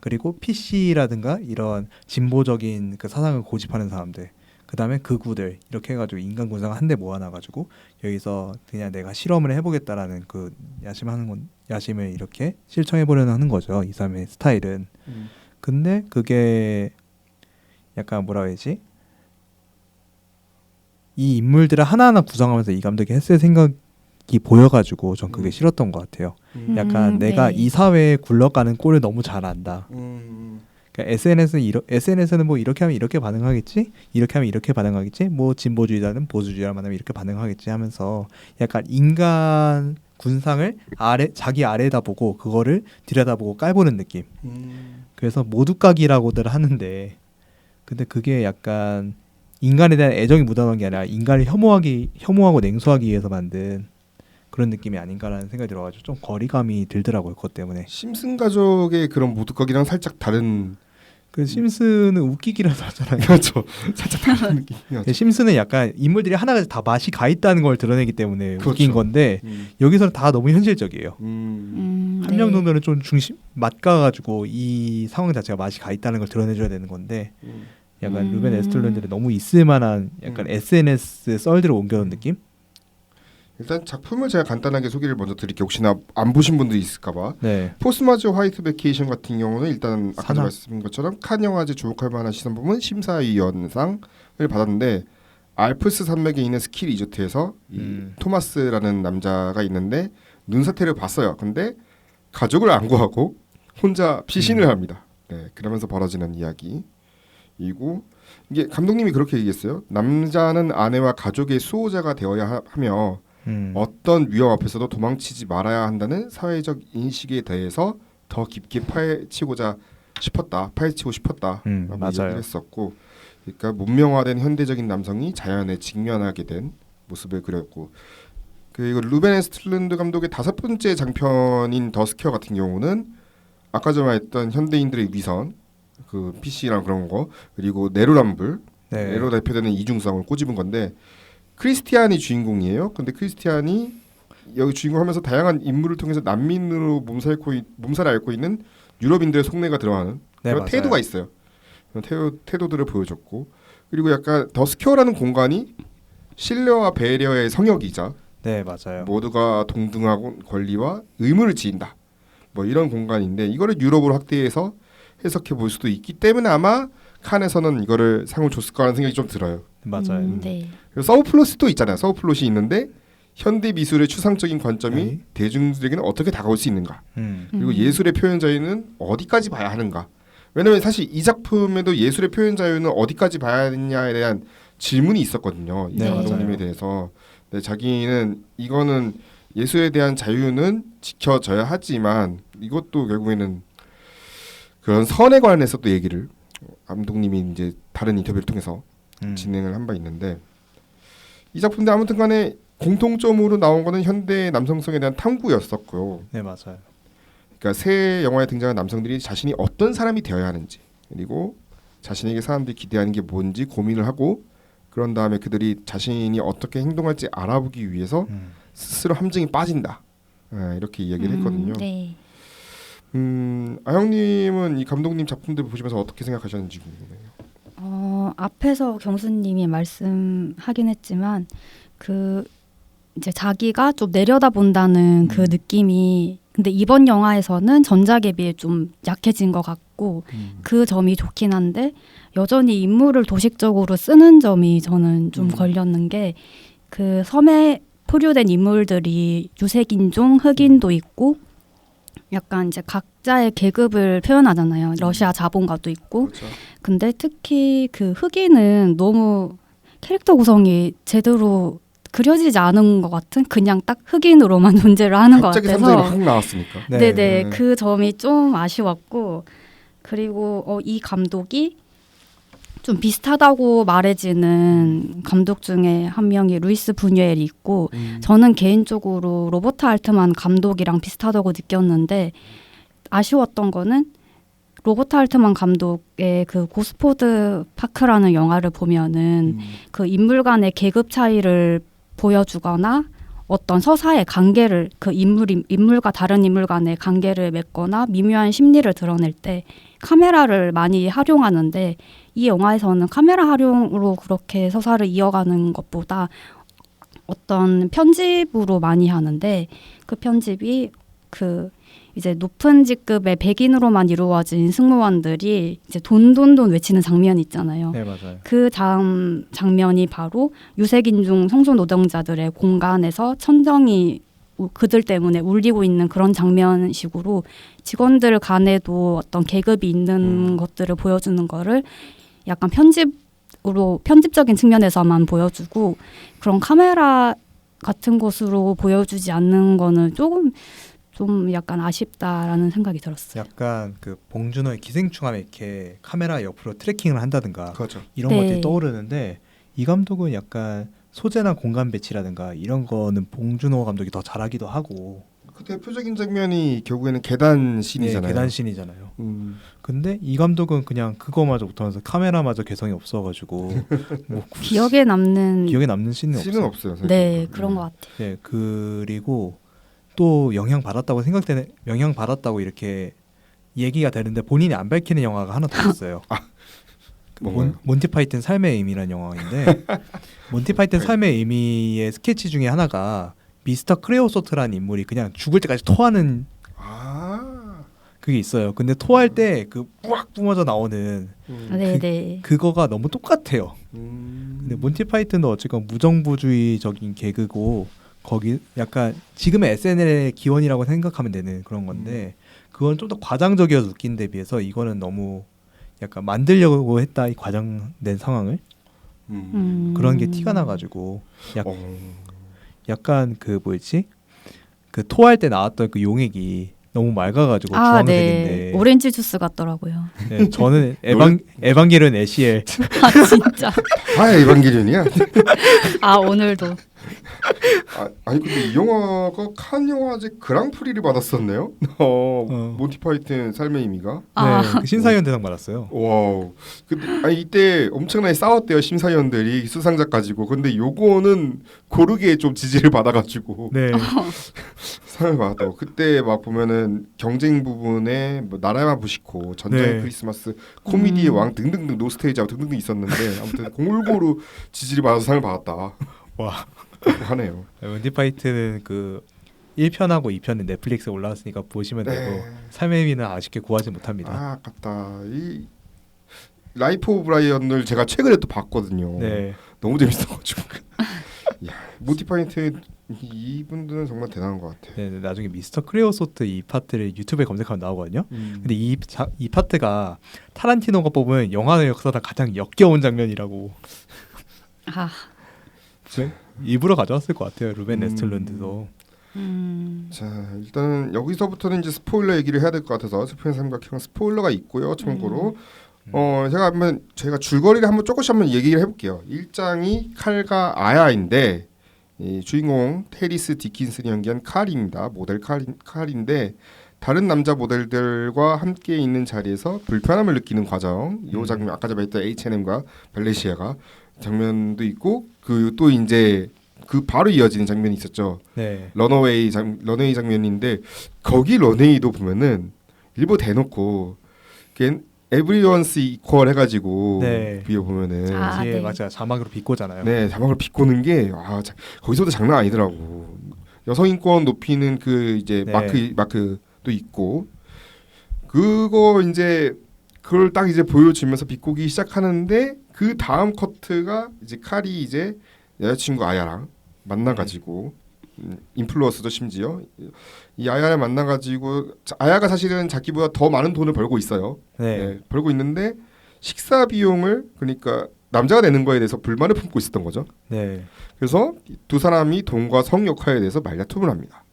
그리고 PC라든가 이런 진보적인 그 사상을 고집하는 사람들 그 다음에 극우들 이렇게 해가지고 인간 군상을 한데 모아놔가지고 여기서 그냥 내가 실험을 해보겠다라는 그 야심을 이렇게 실천해보려는 하는 거죠. 이 사람의 스타일은. 근데 그게 약간 뭐라 해야지? 이 인물들을 하나하나 구성하면서 이 감독이 했을 생각이 보여가지고 전 그게 싫었던 것 같아요. 약간 내가 이 사회에 굴러가는 꼴을 너무 잘 안다. 그러니까 SNS는 뭐 이렇게 하면 이렇게 반응하겠지, 이렇게 하면 이렇게 반응하겠지, 뭐 진보주의자는 보수주의자 만나면 이렇게 반응하겠지 하면서 약간 인간 군상을 자기 아래에다 보고 그거를 들여다보고 깔보는 느낌. 그래서 모두각이라고들 하는데, 근데 그게 약간 인간에 대한 애정이 묻어난 게 아니라 인간을 혐오하고 냉소하기 위해서 만든 그런 느낌이 아닌가라는 생각이 들어가지고 좀 거리감이 들더라고요. 그것 때문에. 심슨 가족의 그런 모두각이랑 살짝 다른. 그 심슨은 웃기기라도 하잖아요. 그렇죠. 살짝 다른 느낌이죠. 심슨은 약간 인물들이 하나같이 다 맛이 가 있다는 걸 드러내기 때문에 그렇죠. 웃긴 건데 여기서는 다 너무 현실적이에요. 한 명 정도는 좀 맛 가가지고 이 상황 자체가 맛이 가 있다는 걸 드러내줘야 되는 건데 약간 루벤 웨스틀랜드를 너무 있을만한 약간 SNS 썰들을 옮겨놓은 느낌? 일단 작품을 제가 간단하게 소개를 먼저 드릴게요. 혹시나 안 보신 분들이 있을까봐. 네. 포스마즈 화이트 베케이션 같은 경우는 일단 아까 산악. 말씀드린 것처럼 칸 영화제 주목할 만한 시선 부문 심사위원상을 받았는데 알프스 산맥에 있는 스키 리조트에서 이 토마스라는 남자가 있는데 눈사태를 봤어요. 근데 가족을 안 구하고 혼자 피신을 합니다. 네, 그러면서 벌어지는 이야기이고 이게 감독님이 그렇게 얘기했어요. 남자는 아내와 가족의 수호자가 되어야 하며 어떤 위험 앞에서도 도망치지 말아야 한다는 사회적 인식에 대해서 더 깊게 파헤치고 싶었다. 라고 맞아요. 얘기를 했었고, 그러니까 문명화된 현대적인 남성이 자연에 직면하게 된 모습을 그렸고, 그리고 루벤 웨스틀랜드 감독의 5번째 장편인 더 스퀘어 같은 경우는 아까 전에 말했던 현대인들의 위선, 그 PC랑 그런 거, 그리고 내로남불, 내로 대표되는 이중성을 꼬집은 건데. 크리스티안이 주인공이에요. 근데 크리스티안이 여기 주인공하면서 다양한 인물을 통해서 난민으로 몸살을 앓고 있는 유럽인들의 속내가 드러나는 그런 태도가 있어요. 그런 태도들을 보여줬고 그리고 약간 더 스퀘어라는 공간이 신뢰와 배려의 성역이자 네 맞아요. 모두가 동등하고 권리와 의무를 지인다. 뭐 이런 공간인데 이거를 유럽으로 확대해서 해석해 볼 수도 있기 때문에 아마 칸에서는 이거를 상을 줬을 거라는 생각이 좀 들어요. 맞아요. 네. 서브플롯도 있잖아요. 서브플롯이 있는데 현대 미술의 추상적인 관점이 대중들에게는 어떻게 다가올 수 있는가. 그리고 예술의 표현 자유는 어디까지 봐야 하는가. 왜냐하면 사실 이 작품에도 예술의 표현 자유는 어디까지 봐야 하느냐에 대한 질문이 있었거든요. 이 감독님에 대해서. 네, 자기는 이거는 예술에 대한 자유는 지켜져야 하지만 이것도 결국에는 그런 선에 관해서 또 얘기를 감독님이 이제 다른 인터뷰를 통해서 진행을 한 바 있는데 이 작품인데 아무튼간에 공통점으로 나온 거는 현대 남성성에 대한 탐구였었고요. 네 맞아요. 그러니까 새 영화에 등장한 남성들이 자신이 어떤 사람이 되어야 하는지 그리고 자신에게 사람들이 기대하는 게 뭔지 고민을 하고 그런 다음에 그들이 자신이 어떻게 행동할지 알아보기 위해서 스스로 함정이 빠진다. 이렇게 이야기를 했거든요. 네. 아영님은 이 감독님 작품들 보시면서 어떻게 생각하셨는지 궁금해요. 앞에서 경수님이 말씀하긴 했지만 그 이제 자기가 좀 내려다본다는 그 느낌이 근데 이번 영화에서는 전작에 비해 좀 약해진 것 같고 그 점이 좋긴 한데 여전히 인물을 도식적으로 쓰는 점이 저는 좀 걸렸는 게 그 섬에 포류된 인물들이 유색인종, 흑인도 있고 약간 이제 각자의 계급을 표현하잖아요. 러시아 자본가도 있고. 그렇죠. 근데 특히 그 흑인은 너무 캐릭터 구성이 제대로 그려지지 않은 것 같은 그냥 딱 흑인으로만 존재를 하는 것 갑자기 같아서 삼성이 확 나왔으니까. 네네 그 점이 좀 아쉬웠고 그리고 이 감독이 좀 비슷하다고 말해지는 감독 중에 한 명이 루이스 부뉴엘이 있고 저는 개인적으로 로버트 알트만 감독이랑 비슷하다고 느꼈는데 아쉬웠던 거는 로버트 알트만 감독의 그 고스포드 파크라는 영화를 보면은 그 인물 간의 계급 차이를 보여주거나 어떤 서사의 관계를 그 인물과 다른 인물 간의 관계를 맺거나 미묘한 심리를 드러낼 때 카메라를 많이 활용하는데 이 영화에서는 카메라 활용으로 그렇게 서사를 이어가는 것보다 어떤 편집으로 많이 하는데 그 편집이 그 이제 높은 직급의 백인으로만 이루어진 승무원들이 이제 돈 외치는 장면이 있잖아요. 네 맞아요. 그 장면이 바로 유색인종 성소노동자들의 공간에서 천정이 그들 때문에 울리고 있는 그런 장면식으로 직원들 간에도 어떤 계급이 있는 것들을 보여주는 거를 약간 편집적인 측면에서만 보여주고 그런 카메라 같은 것으로 보여주지 않는 거는 조금 좀 약간 아쉽다라는 생각이 들었어요. 약간 그 봉준호의 기생충하면 이렇게 카메라 옆으로 트래킹을 한다든가 그렇죠. 이런 네. 것들이 떠오르는데 이 감독은 약간 소재나 공간 배치라든가 이런 거는 봉준호 감독이 더 잘하기도 하고 그 대표적인 장면이 결국에는 계단 씬이잖아요. 계단 씬이잖아요. 근데 이 감독은 그냥 그거마저 못하면서 카메라마저 개성이 없어가지고 뭐 기억에 남는 기억에 남는 씬은 씬은 없어요. 없어요. 네 그런 것 같아요. 네, 그리고 또 영향 받았다고 이렇게 얘기가 되는데 본인이 안 밝히는 영화가 하나 더 있어요. 뭔가요? 몬티 파이튼 삶의 의미라는 영화인데 몬티 파이튼 삶의 의미의 스케치 중에 하나가 미스터 크레오소트라는 인물이 그냥 죽을 때까지 토하는 그게 있어요. 근데 토할 때 그 뿌악 뿜어져 나오는 네네. 그거가 너무 똑같아요. 근데 몬티 파이튼도 어쨌건 무정부주의적인 개그고 거기 약간 지금의 SNL의 기원이라고 생각하면 되는 그런 건데 그건 좀 더 과장적이어서 웃긴 데 비해서 이거는 너무 약간 만들려고 했다 이 과장된 상황을 그런 게 티가 나가지고 약간 그 뭐였지 그 토할 때 나왔던 그 용액이 너무 맑아가지고 주황색인데 네. 오렌지 주스 같더라고요. 네, 저는 에반게리온 애시엘 아 진짜. 에반게리온이야? 오늘도. 아니 근데 이 영화가 칸 영화제 그랑프리를 받았었네요. 몬티 파이튼 삶의 의미가. 네, 그 신사위원 대상 받았어요. 와우. 근데 이때 엄청나게 싸웠대요 심사위원들이 수상자 가지고. 근데 요거는 고르게 좀 지지를 받아가지고. 네. 상을 받았다고. 그때 막 보면은 경쟁 부분에 뭐 나라야마 부시코, 전장의 네. 크리스마스, 코미디의 왕 등등등 노스테이지하고 등등등 있었는데 아무튼 골고루 지지를 받아서 상을 받았다. 와. 하네요. 몬티 파이튼은 그 1편하고 2편은 넷플릭스에 올라왔으니까 보시면 네. 되고 삶의 의미는 아쉽게 구하지 못합니다. 아깝다. 이 라이프 오브 브라이언을 제가 최근에 또 봤거든요. 네. 너무 재밌어가지고. 야, 몬티 파이튼 이분들은 정말 대단한 것 같아요. 네, 나중에 미스터 크레오소트 이 파트를 유튜브에 검색하면 나오거든요. 근데 이 파트가 타란티노가 뽑은 영화의 역사상 가장 역겨운 장면이라고. 네? 일부러 가져왔을 것 같아요. 루벤 웨스틀랜드도. 자 일단은 여기서부터는 이제 스포일러 얘기를 해야 될 것 같아서 스포의 삼각형 스포일러가 있고요. 참고로 제가 줄거리를 조금씩 한번 얘기를 해볼게요. 1장이 칼과 아야인데 이 주인공 테리스 디킨슨이 연기한 칼입니다. 모델 칼인데 다른 남자 모델들과 함께 있는 자리에서 불편함을 느끼는 과정. 이 장면 아까 전에 했던 H&M과 발레시아가 장면도 있고 그 또 이제 그 바로 이어지는 장면이 있었죠. 네. 런웨이 장면인데 거기 런웨이도 보면은 일부 대놓고 에브리원스 이퀄 해가지고 네. 비어 보면은 뒤에 네. 맞아 자막으로 비꼬잖아요. 네 자막을 비꼬는 게 거기서도 장난 아니더라고. 여성 인권 높이는 그 이제 네. 마크도 있고 그거 이제 그걸 딱 이제 보여주면서 비꼬기 시작하는데 그 다음 커트가 이제 칼이 이제 여자친구 아야랑 만나가지고 인플루언서도 심지어 이 아야를 만나가지고 아야가 사실은 자기보다 더 많은 돈을 벌고 있어요. 네. 네, 벌고 있는데 식사 비용을 그러니까 남자가 내는 거에 대해서 불만을 품고 있었던 거죠. 네. 그래서 두 사람이 돈과 성 역할에 대해서 말다툼을 합니다.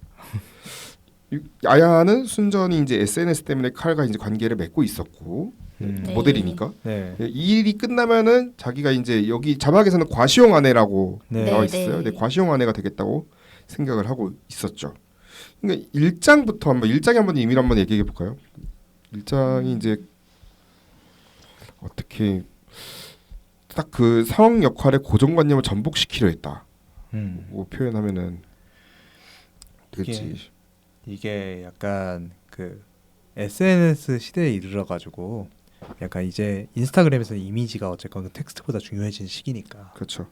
아야는 순전히 이제 SNS 때문에 칼과 이제 관계를 맺고 있었고 네. 모델이니까 네. 이 일이 끝나면은 자기가 이제 여기 자막에서는 과시용 아내라고 네. 나와 네, 있어요. 네. 네, 과시용 아내가 되겠다고 생각을 하고 있었죠. 그러니까 1장부터 한번 1장에 한번 의미를 한번 얘기해 볼까요? 1장이 이제 어떻게 딱 그 상황 역할의 고정관념을 전복시키려 했다. 뭐 표현하면은 되겠지. 이게 약간 그 SNS 시대에 이르러 가지고 약간 이제 인스타그램에서 이미지가 어쨌건 텍스트보다 중요해진 시기니까. 그렇죠.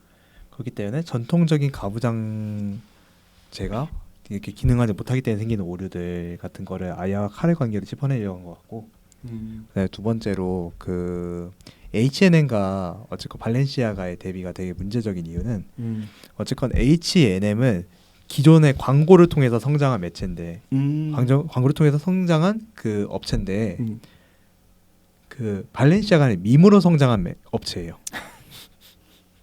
그렇기 때문에 전통적인 가부장제가 이렇게 기능하지 못하기 때문에 생기는 오류들 같은 거를 아야와 칼의 관계를 짚어내려고 한 것 같고, 네, 두 번째로 그 H&M과 어쨌건 발렌시아가의 대비가 되게 문제적인 이유는 어쨌건 H&M은 기존의 광고를 통해서 성장한 매체인데 광고를 통해서 성장한 그 업체인데 그 발렌시아가는 밈으로 성장한 업체예요.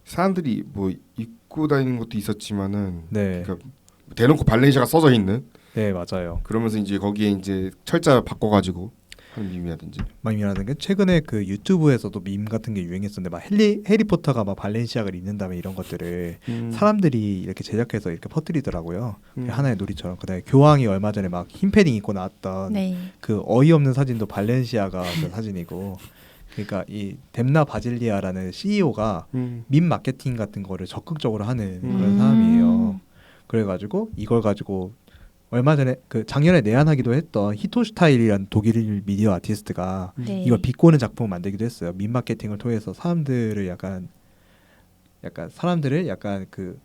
사람들이 뭐 입고 다니는 것도 있었지만은 네, 그러니까 대놓고 발렌시아가 써져 있는 네 맞아요. 그러면서 이제 거기에 이제 철자 바꿔가지고 하는 밈이라든지 밈이라는 게 최근에 그 유튜브에서도 밈 같은 게 유행했었는데 막 해리포터가 막 발렌시아가를 입는다면 이런 것들을 사람들이 이렇게 제작해서 이렇게 퍼뜨리더라고요. 하나의 놀이처럼. 그다음에 교황이 얼마 전에 막 흰 패딩 입고 나왔던 네. 그 어이없는 사진도 발렌시아가 그 사진이고. 그러니까 이 뎀나 바질리아라는 CEO가 밈 마케팅 같은 거를 적극적으로 하는 그런 사람이에요. 그래가지고 이걸 가지고 얼마 전에 그 작년에 내한하기도 했던 히토슈타일이라는 독일 미디어 아티스트가 네. 이걸 비꼬는 작품을 만들기도 했어요. 밈 마케팅을 통해서 사람들을 약간 사람들을 약간 그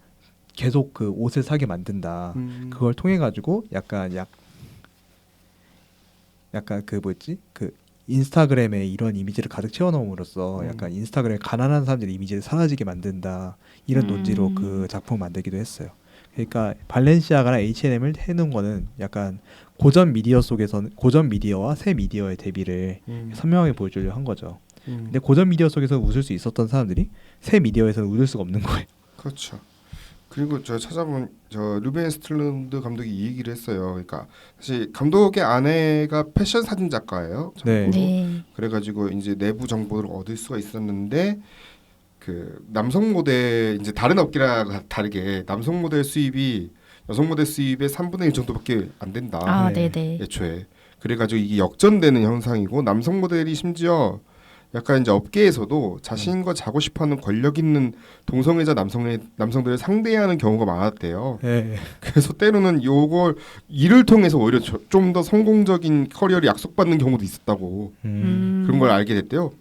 계속 그 옷을 사게 만든다. 그걸 통해 가지고 약간 그 뭐였지? 그 인스타그램에 이런 이미지를 가득 채워넣음으로써 약간 인스타그램에 가난한 사람들의 이미지를 사라지게 만든다. 이런 논지로 그 작품을 만들기도 했어요. 그러니까 발렌시아가나 H&M을 해놓은 거는 약간 고전 미디어와 새 미디어의 대비를 선명하게 보여주려 한 거죠. 근데 고전 미디어 속에서 웃을 수 있었던 사람들이 새 미디어에서는 웃을 수가 없는 거예요. 그렇죠. 그리고 저 찾아본 저 루벤 스틀룬드 감독이 이 얘기를 했어요. 그러니까 사실 감독의 아내가 패션 사진 작가예요. 네. 네. 그래가지고 이제 내부 정보를 얻을 수가 있었는데 그 남성 모델 이제 다른 업계랑 다르게 남성 모델 수입이 여성 모델 수입의 3분의 1 정도밖에 안 된다. 아, 네. 네네. 애초에 그래가지고 이게 역전되는 현상이고 남성 모델이 심지어 약간 이제 업계에서도 자신과 자고 싶어하는 권력 있는 동성애자 남성들을 상대하는 경우가 많았대요. 네. 그래서 때로는 이를 통해서 오히려 좀 더 성공적인 커리어를 약속받는 경우도 있었다고 그런 걸 알게 됐대요.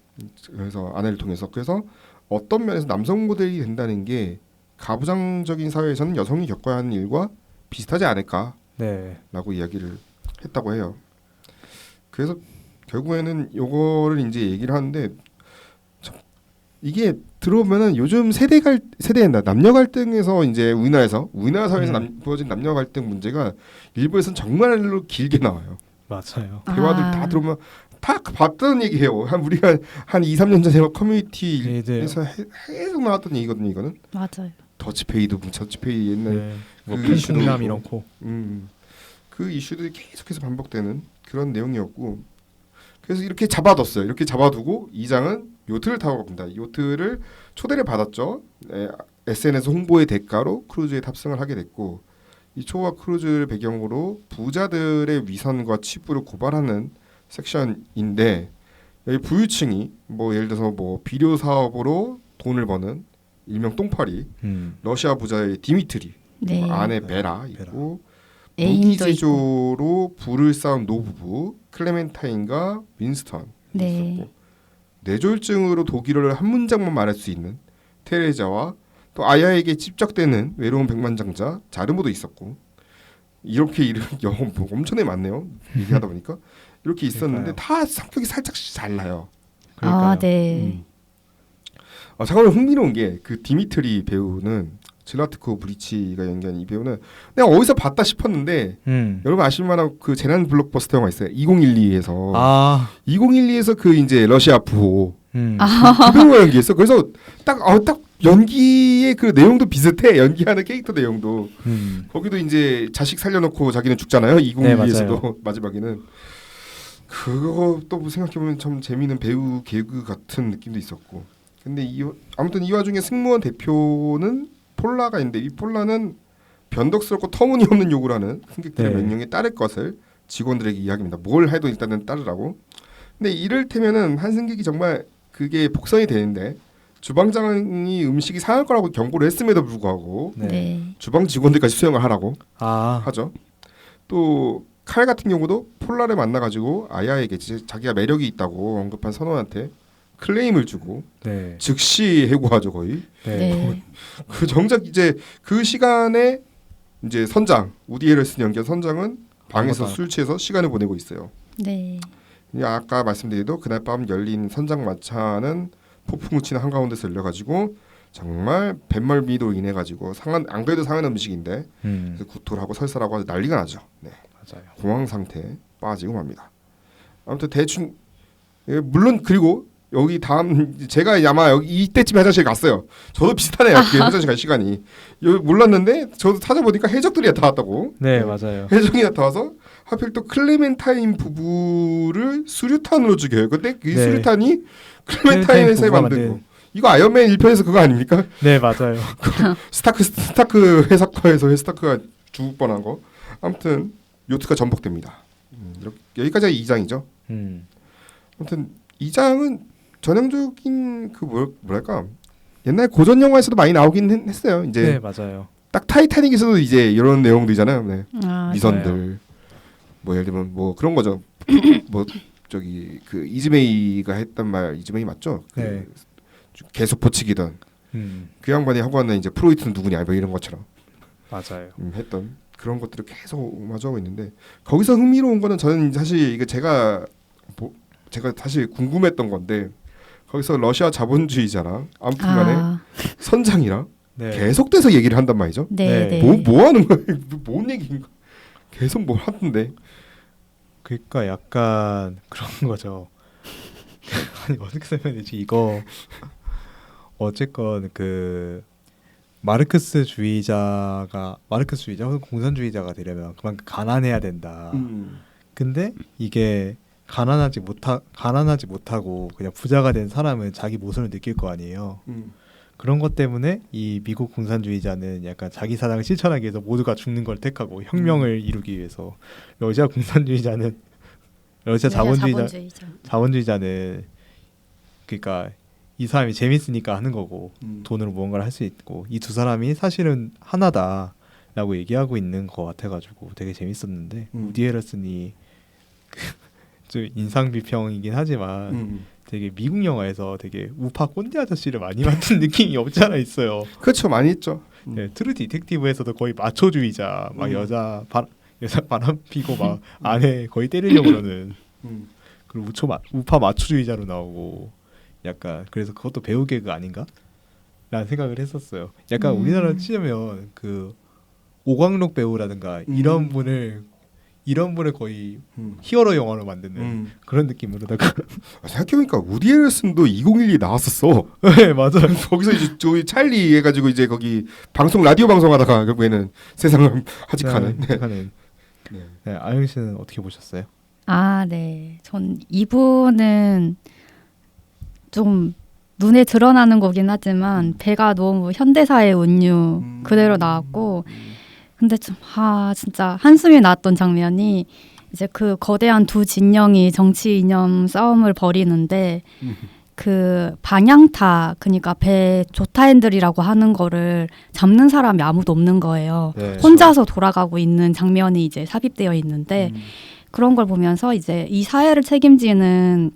그래서 아내를 통해서 그래서 어떤 면에서 남성 모델이 된다는 게 가부장적인 사회에서는 여성이 겪어야 하는 일과 비슷하지 않을까라고 네. 이야기를 했다고 해요. 그래서 결국에는 요거를 이제 얘기를 하는데 이게 들어보면은 요즘 남녀 갈등에서 이제 우리나라 사회에서 벌어진 남녀 갈등 문제가 일부에서는 정말로 길게 나와요. 맞아요. 대화들 다 들어보면 다 봤던 얘기예요. 우리가 한 2, 3년 전에 커뮤니티에서 계속 나왔던 얘기거든요. 이거는 맞아요. 더치페이도 더치페이 옛날 네. 뭐 그 이슈도 풍남 있고. 이런 코. 그 이슈들이 계속해서 반복되는 그런 내용이었고 그래서 이렇게 잡아뒀어요. 이렇게 잡아두고 이장은 요트를 타고 갑니다. 요트를 초대를 받았죠. SNS 홍보의 대가로 크루즈에 탑승을 하게 됐고 이 초호화 크루즈를 배경으로 부자들의 위선과 치부를 고발하는 섹션인데 여기 부유층이 뭐 예를 들어서 뭐 비료 사업으로 돈을 버는 일명 똥파리 러시아 부자의 디미트리 네. 아내 베라 있고 애인도 무기제조로 부를 쌓은 노부부 클레멘타인과 윈스턴 네. 있었고 뇌졸중으로 독일어를 한 문장만 말할 수 있는 테레자와 또 아야에게 찝적대는 외로운 백만장자 자르모도 있었고 이렇게 이름 영어 뭐 엄청나게 많네요. 얘기하다 보니까 이렇게 있었는데 다 성격이 살짝씩 달라요. 아, 네. 잠깐만 흥미로운 게 그 디미트리 배우는 질라트코 브리치가 연기한 이 배우는 내가 어디서 봤다 싶었는데 여러분 아실만한 그 재난 블록버스터 영화 있어요. 2012에서 2012에서 그 이제 러시아 부호 그 배우가 연기했어. 그래서 딱 연기의 그 내용도 비슷해. 연기하는 캐릭터 내용도 거기도 이제 자식 살려놓고 자기는 죽잖아요. 2012에서도 네, 마지막에는 그것도 생각해보면 참 재미있는 배우 개그 같은 느낌도 있었고 근데 아무튼 이 와중에 승무원 대표는 폴라가 있는데 이 폴라는 변덕스럽고 터무니없는 욕을 하는 승객들의 명령에 따를 것을 직원들에게 이야기합니다. 뭘 해도 일단은 따르라고. 근데 이를테면은 한 승객이 정말 그게 복선이 되는데 주방장이 음식이 상할 거라고 경고를 했음에도 불구하고 주방 직원들까지 수행을 하라고 하죠. 또 칼 같은 경우도 폴라를 만나가지고 아야에게 자기가 매력이 있다고 언급한 선원한테 클레임을 주고 즉시 해고하죠 거의. 그 정작 이제 그 시간에 이제 선장 우디 해럴슨 연기한 선장은 방에서 술 취해서 시간을 보내고 있어요. 네. 아까 말씀드린 대로 그날 밤 열린 선장 마차는 폭풍 우치는 한가운데서 열려가지고 정말 뱃멀미로 인해 가지고 안 그래도 상한 음식인데 그래서 구토를 하고 설사를 하고 난리가 나죠. 네. 맞아요. 공황 상태에 빠지고 맙니다. 아무튼 대충 물론 그리고 여기 다음 제가 아마 여기 이때쯤에 화장실 갔어요. 저도 비슷하네요. 화장실 갈 시간이 몰랐는데 저도 찾아보니까 해적들이 나타났다고. 네, 맞아요. 해적이 나타나서 하필 또 클레멘타인 부부를 수류탄으로 죽여요. 근데 그 수류탄이 클레멘타인 회사에 만들고 이거 아이언맨 1편에서 그거 아닙니까? 네, 맞아요. 스타크 회사과에서 스타크가 죽을 뻔한 거. 아무튼 요트가 전복됩니다. 여기까지가 2장이죠. 아무튼 2장은 전형적인 그 뭐랄까 옛날 고전 영화에서도 많이 나오긴 했어요. 이제 네, 맞아요. 딱 타이타닉에서도 이제 이런 내용들이잖아요. 네. 미선들 맞아요. 뭐 예를 들면 뭐 그런 거죠. 뭐 저기 그 이즈메이가 했단 말 이즈메이 맞죠? 네. 계속 포치기던 그 양반이 하고 왔는 이제 프로이트는 누구냐 뭐 이런 것처럼 맞아요. 했던 그런 것들을 계속 오마주하고 있는데 거기서 흥미로운 거는 저는 사실 이게 제가 사실 궁금했던 건데 거기서 러시아 자본주의자랑 아무튼간에 선장이랑 네. 계속돼서 얘기를 한단 말이죠. 네. 네. 뭐 하는 거야? 뭔 얘기인가? 계속 뭘 하던데. 그러니까 약간 그런 거죠. 아니 어떻게 설명해야지 이거 어쨌건 그 마르크스주의자 혹은 공산주의자가 되려면 그만큼 가난해야 된다. 근데 이게 가난하지 못하고 그냥 부자가 된 사람은 자기 모순을 느낄 거 아니에요. 그런 것 때문에 이 미국 공산주의자는 약간 자기 사상을 실천하기 위해서 모두가 죽는 걸 택하고 혁명을 이루기 위해서 러시아 공산주의자는 러시아 자본주의자는 그러니까 이 사람이 재밌으니까 하는 거고 돈으로 무언가를 할 수 있고 이 두 사람이 사실은 하나다라고 얘기하고 있는 것 같아가지고 되게 재밌었는데 우디 해럴슨이 좀 인상 비평이긴 하지만 되게 미국 영화에서 되게 우파 꼰대 아저씨를 많이 맡은 느낌이 없지 않아 있어요. 그렇죠, 많이 있죠. 네, 트루 디텍티브에서도 거의 마초주의자, 막 여자 바람 피고 막 아내 거의 때리려고 그러는 그리고 우파 마초주의자로 나오고 약간 그래서 그것도 배우 개그 아닌가? 라는 생각을 했었어요. 약간 우리나라로 치자면 그 오광록 배우라든가 이런 분을 거의 히어로 영화로 만드는 그런 느낌으로다가 생각해보니까 우디 해럴슨도 2012 나왔었어. 네, 맞아요. 거기서 이제 저기 찰리 해가지고 이제 거기 라디오 방송하다가 결국에는 세상을 하직하는. 네, 아영 씨는 어떻게 보셨어요? 네. 전 이분은 좀 눈에 드러나는 거긴 하지만 배가 너무 현대사의 운유 그대로 나왔고 근데 좀 진짜 한숨이 나왔던 장면이 이제 그 거대한 두 진영이 정치 이념 싸움을 벌이는데 그 방향타 그러니까 배 조타핸들이라고 하는 거를 잡는 사람이 아무도 없는 거예요. 네, 혼자서 돌아가고 있는 장면이 이제 삽입되어 있는데 그런 걸 보면서 이제 이 사회를 책임지는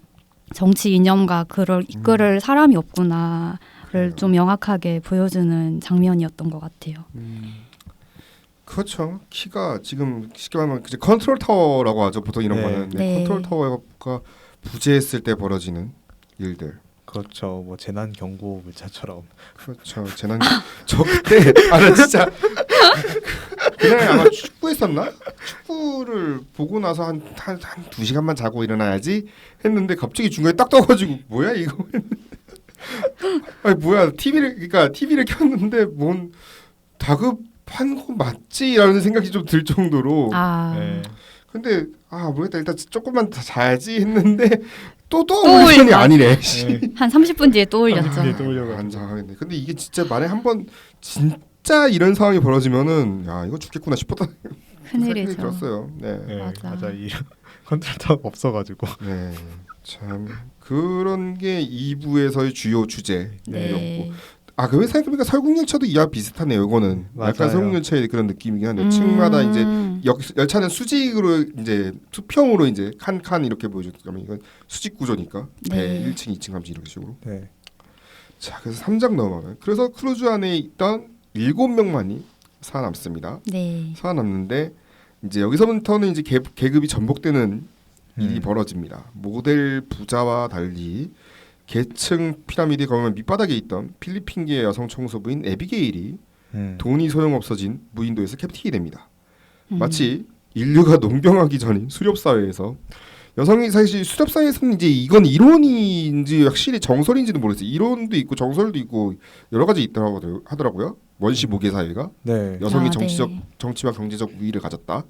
정치 이념과 그를 이끌을 사람이 없구나를 좀 명확하게 보여주는 장면이었던 것 같아요. 그렇죠. 키가 지금 쉽게 말하면 이제 컨트롤 타워라고 하죠. 보통 이런 거는 컨트롤 타워가 부재했을 때 벌어지는 일들. 그렇죠. 뭐 재난 경고 물차처럼. 그렇죠. 저 그때 나 진짜 그날 아마 축구했었나? 축구를 보고 나서 한 2시간만 자고 일어나야지 했는데 갑자기 중간에 딱 떠가지고 뭐야 이거? 아니 뭐야 TV를 켰는데 뭔 다급한 거 맞지라는 생각이 좀 들 정도로. 네. 근데 모르겠다 일단 조금만 더 자야지 했는데 또 올리션이 아니네. 한 30분 뒤에 또 올렸죠. 안 자겠네. 근데 이게 진짜 만에 한번 진짜 이런 상황이 벌어지면은 이거 죽겠구나 싶었던 큰일이죠. 생각이 들었어요. 네. 맞아. 이런 컨트롤 타워가 없어가지고. 네. 참 그런 게 2부에서의 주요 주제였고. 네. 그러면 생각해보니까 설국열차도 이와 비슷하네요. 이거는 맞아요. 약간 설국열차의 그런 느낌이긴 한데 층마다 이제 열차는 수직으로 이제 수평으로 이제 칸 이렇게 보여줬다면 이건 수직 구조니까 배 1층, 2층 하면서 이렇게 식으로. 네. 자, 그래서 3장 넘어가요. 그래서 크루즈 안에 있던 7명만이 살아남습니다. 네. 살아남는데 이제 여기서부터는 이제 계급이 전복되는 일이 벌어집니다. 모델 부자와 달리 계층 피라미드에 가면 밑바닥에 있던 필리핀계 여성 청소부인 에비게일이 돈이 소용없어진 무인도에서 캡틴이 됩니다. 마치 인류가 농경하기 전인 수렵 사회에서 여성이 사실 수렵 사회에서는 이제 이건 이론인지 확실히 정설인지는 모르겠어요. 이론도 있고 정설도 있고 여러 가지 있더라고요. 하더라고요. 원시 모계 사회가 네. 여성이 정치와 경제적 우위를 가졌다.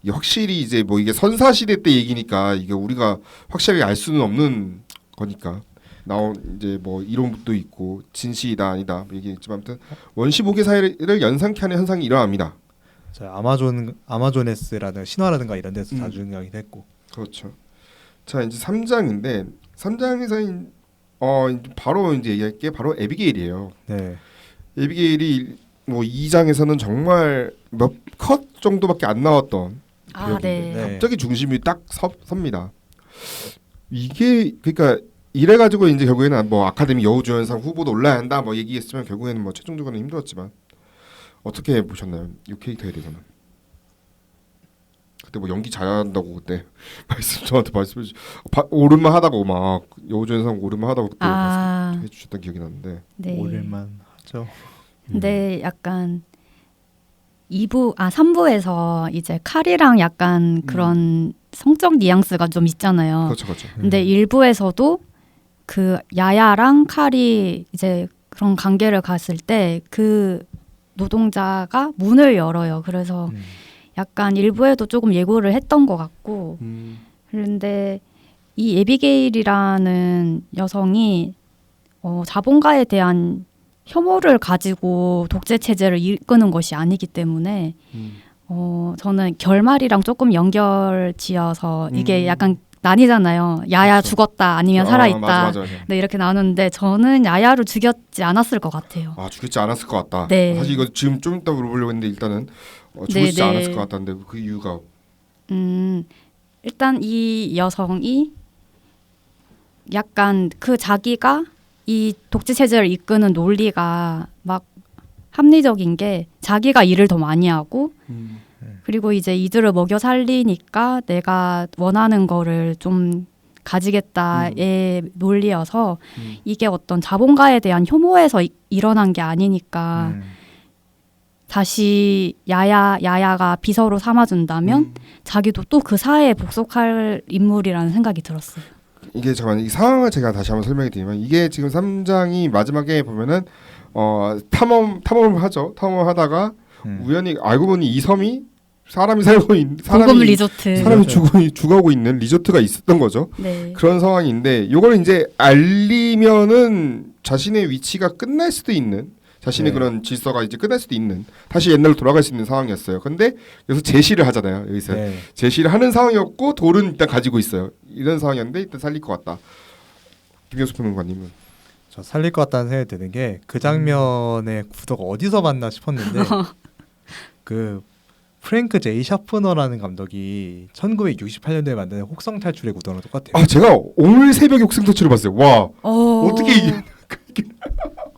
이게 확실히 이제 뭐 이게 선사 시대 때 얘기니까 이게 우리가 확실하게 알 수는 없는 거니까 나온 이제 뭐 이론도 있고 진실이다 아니다 얘기했지만 아무튼 원시 모계 사회를 연상케 하는 현상이 일어납니다. 자, 아마조네스라든가 신화라든가 이런 데서 자주 등장하기도 했고. 그렇죠. 자 이제 3장인데 3장에서 바로 이제 얘기할 게 바로 에비게일이에요. 네. 에비게일이 뭐 2장에서는 정말 몇 컷 정도밖에 안 나왔던 네. 갑자기 중심이 딱 섭니다. 이게 그러니까 이래가지고 이제 결국에는 뭐 아카데미 여우조연상 후보도 올라야 한다 뭐 얘기했지만 결국에는 뭐 최종적으로는 힘들었지만 어떻게 보셨나요? 이 캐릭터에 대해서는 그때 뭐 연기 잘한다고 그때 저한테 말씀해 주시 오른만 하다고 막 여우조연상 오른만 하다고 그때 해주셨던 기억이 나는데 네. 오랜만 하죠. 근데 약간 3부에서 이제 칼이랑 약간 그런 성적 뉘앙스가 좀 있잖아요. 그렇죠, 그렇죠. 근데 1부에서도 그 야야랑 칼이 이제 그런 관계를 갔을 때 그 노동자가 문을 열어요. 그래서 약간 1부에도 조금 예고를 했던 것 같고 그런데 이 에비게일이라는 여성이 자본가에 대한 혐오를 가지고 독재 체제를 이끄는 것이 아니기 때문에 저는 결말이랑 조금 연결지어서 이게 약간 나뉘잖아요. 야야 그렇죠. 죽었다 아니면 살아있다. 맞아. 네, 이렇게 나누는데 저는 야야를 죽였지 않았을 것 같아요. 죽였지 않았을 것 같다. 네. 사실 이거 지금 좀 이따 물어보려고 했는데 일단은 죽였지 않았을 것 같다는데 그 이유가 일단 이 여성이 약간 그 자기가 이 독재 체제를 이끄는 논리가 막 합리적인 게 자기가 일을 더 많이 하고 그리고 이제 이들을 먹여 살리니까 내가 원하는 거를 좀 가지겠다의 논리여서 이게 어떤 자본가에 대한 혐오에서 일어난 게 아니니까 다시 야야가 비서로 삼아준다면 자기도 또 그 사회에 복속할 인물이라는 생각이 들었어요. 이게 잠깐 이 상황을 제가 다시 한번 설명해 드리면 이게 지금 3장이 마지막에 보면은 탐험을 하죠. 탐험을 하다가 우연히 알고 보니 이 섬이 사람이 살고 있는 고급 리조트 사람이 죽어가고 있는 리조트가 있었던 거죠. 네. 그런 상황인데 이걸 이제 알리면은 자신의 위치가 끝날 수도 있는 자신의 그런 질서가 이제 끝날 수도 있는 다시 옛날로 돌아갈 수 있는 상황이었어요. 근데 여기서 제시를 하잖아요. 여기서 제시를 하는 상황이었고 돌은 일단 가지고 있어요. 이런 상황이었는데 일단 살릴 것 같다. 김경수 평론가님은 저 살릴 것 같다는 생각이 드는 게 그 장면의 구도가 어디서 봤나 싶었는데 그 프랭크 제이 샤프너라는 감독이 1968년도에 만든 혹성 탈출의 구도랑 똑같아요. 제가 오늘 새벽에 혹성 탈출을 봤어요. 와 어떻게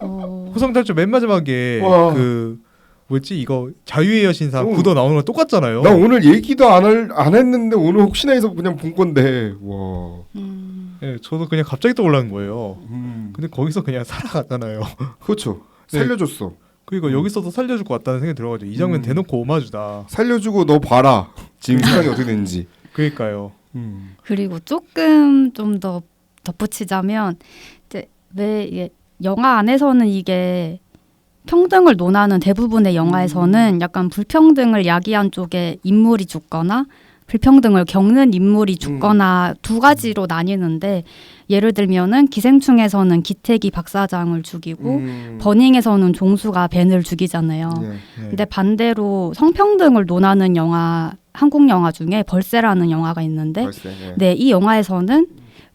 혹성 탈출 맨 마지막에 그 뭐지 이거 자유의 여신사 구도 나오는 거 똑같잖아요. 나 오늘 얘기도 안 했는데 오늘 혹시나 해서 그냥 본 건데 와. 네, 저도 그냥 갑자기 떠올라는 거예요. 근데 거기서 그냥 살아갔잖아요. 그렇죠. 살려줬어. 그리고 여기서도 살려줄 것 같다는 생각이 들어가지고 이 장면 대놓고 오마주다. 살려주고 너 봐라. 지금 상황이 어떻게 되는지. 그러니까요. 그리고 조금 좀 더 덧붙이자면 이제 왜 이게 영화 안에서는 이게 평등을 논하는 대부분의 영화에서는 약간 불평등을 야기한 쪽에 인물이 죽거나 불평등을 겪는 인물이 죽거나 두 가지로 나뉘는데 예를 들면은 기생충에서는 기택이 박사장을 죽이고 버닝에서는 종수가 벤을 죽이잖아요. 근데 반대로 성평등을 논하는 영화 한국 영화 중에 벌새라는 영화가 있는데 네, 이 영화에서는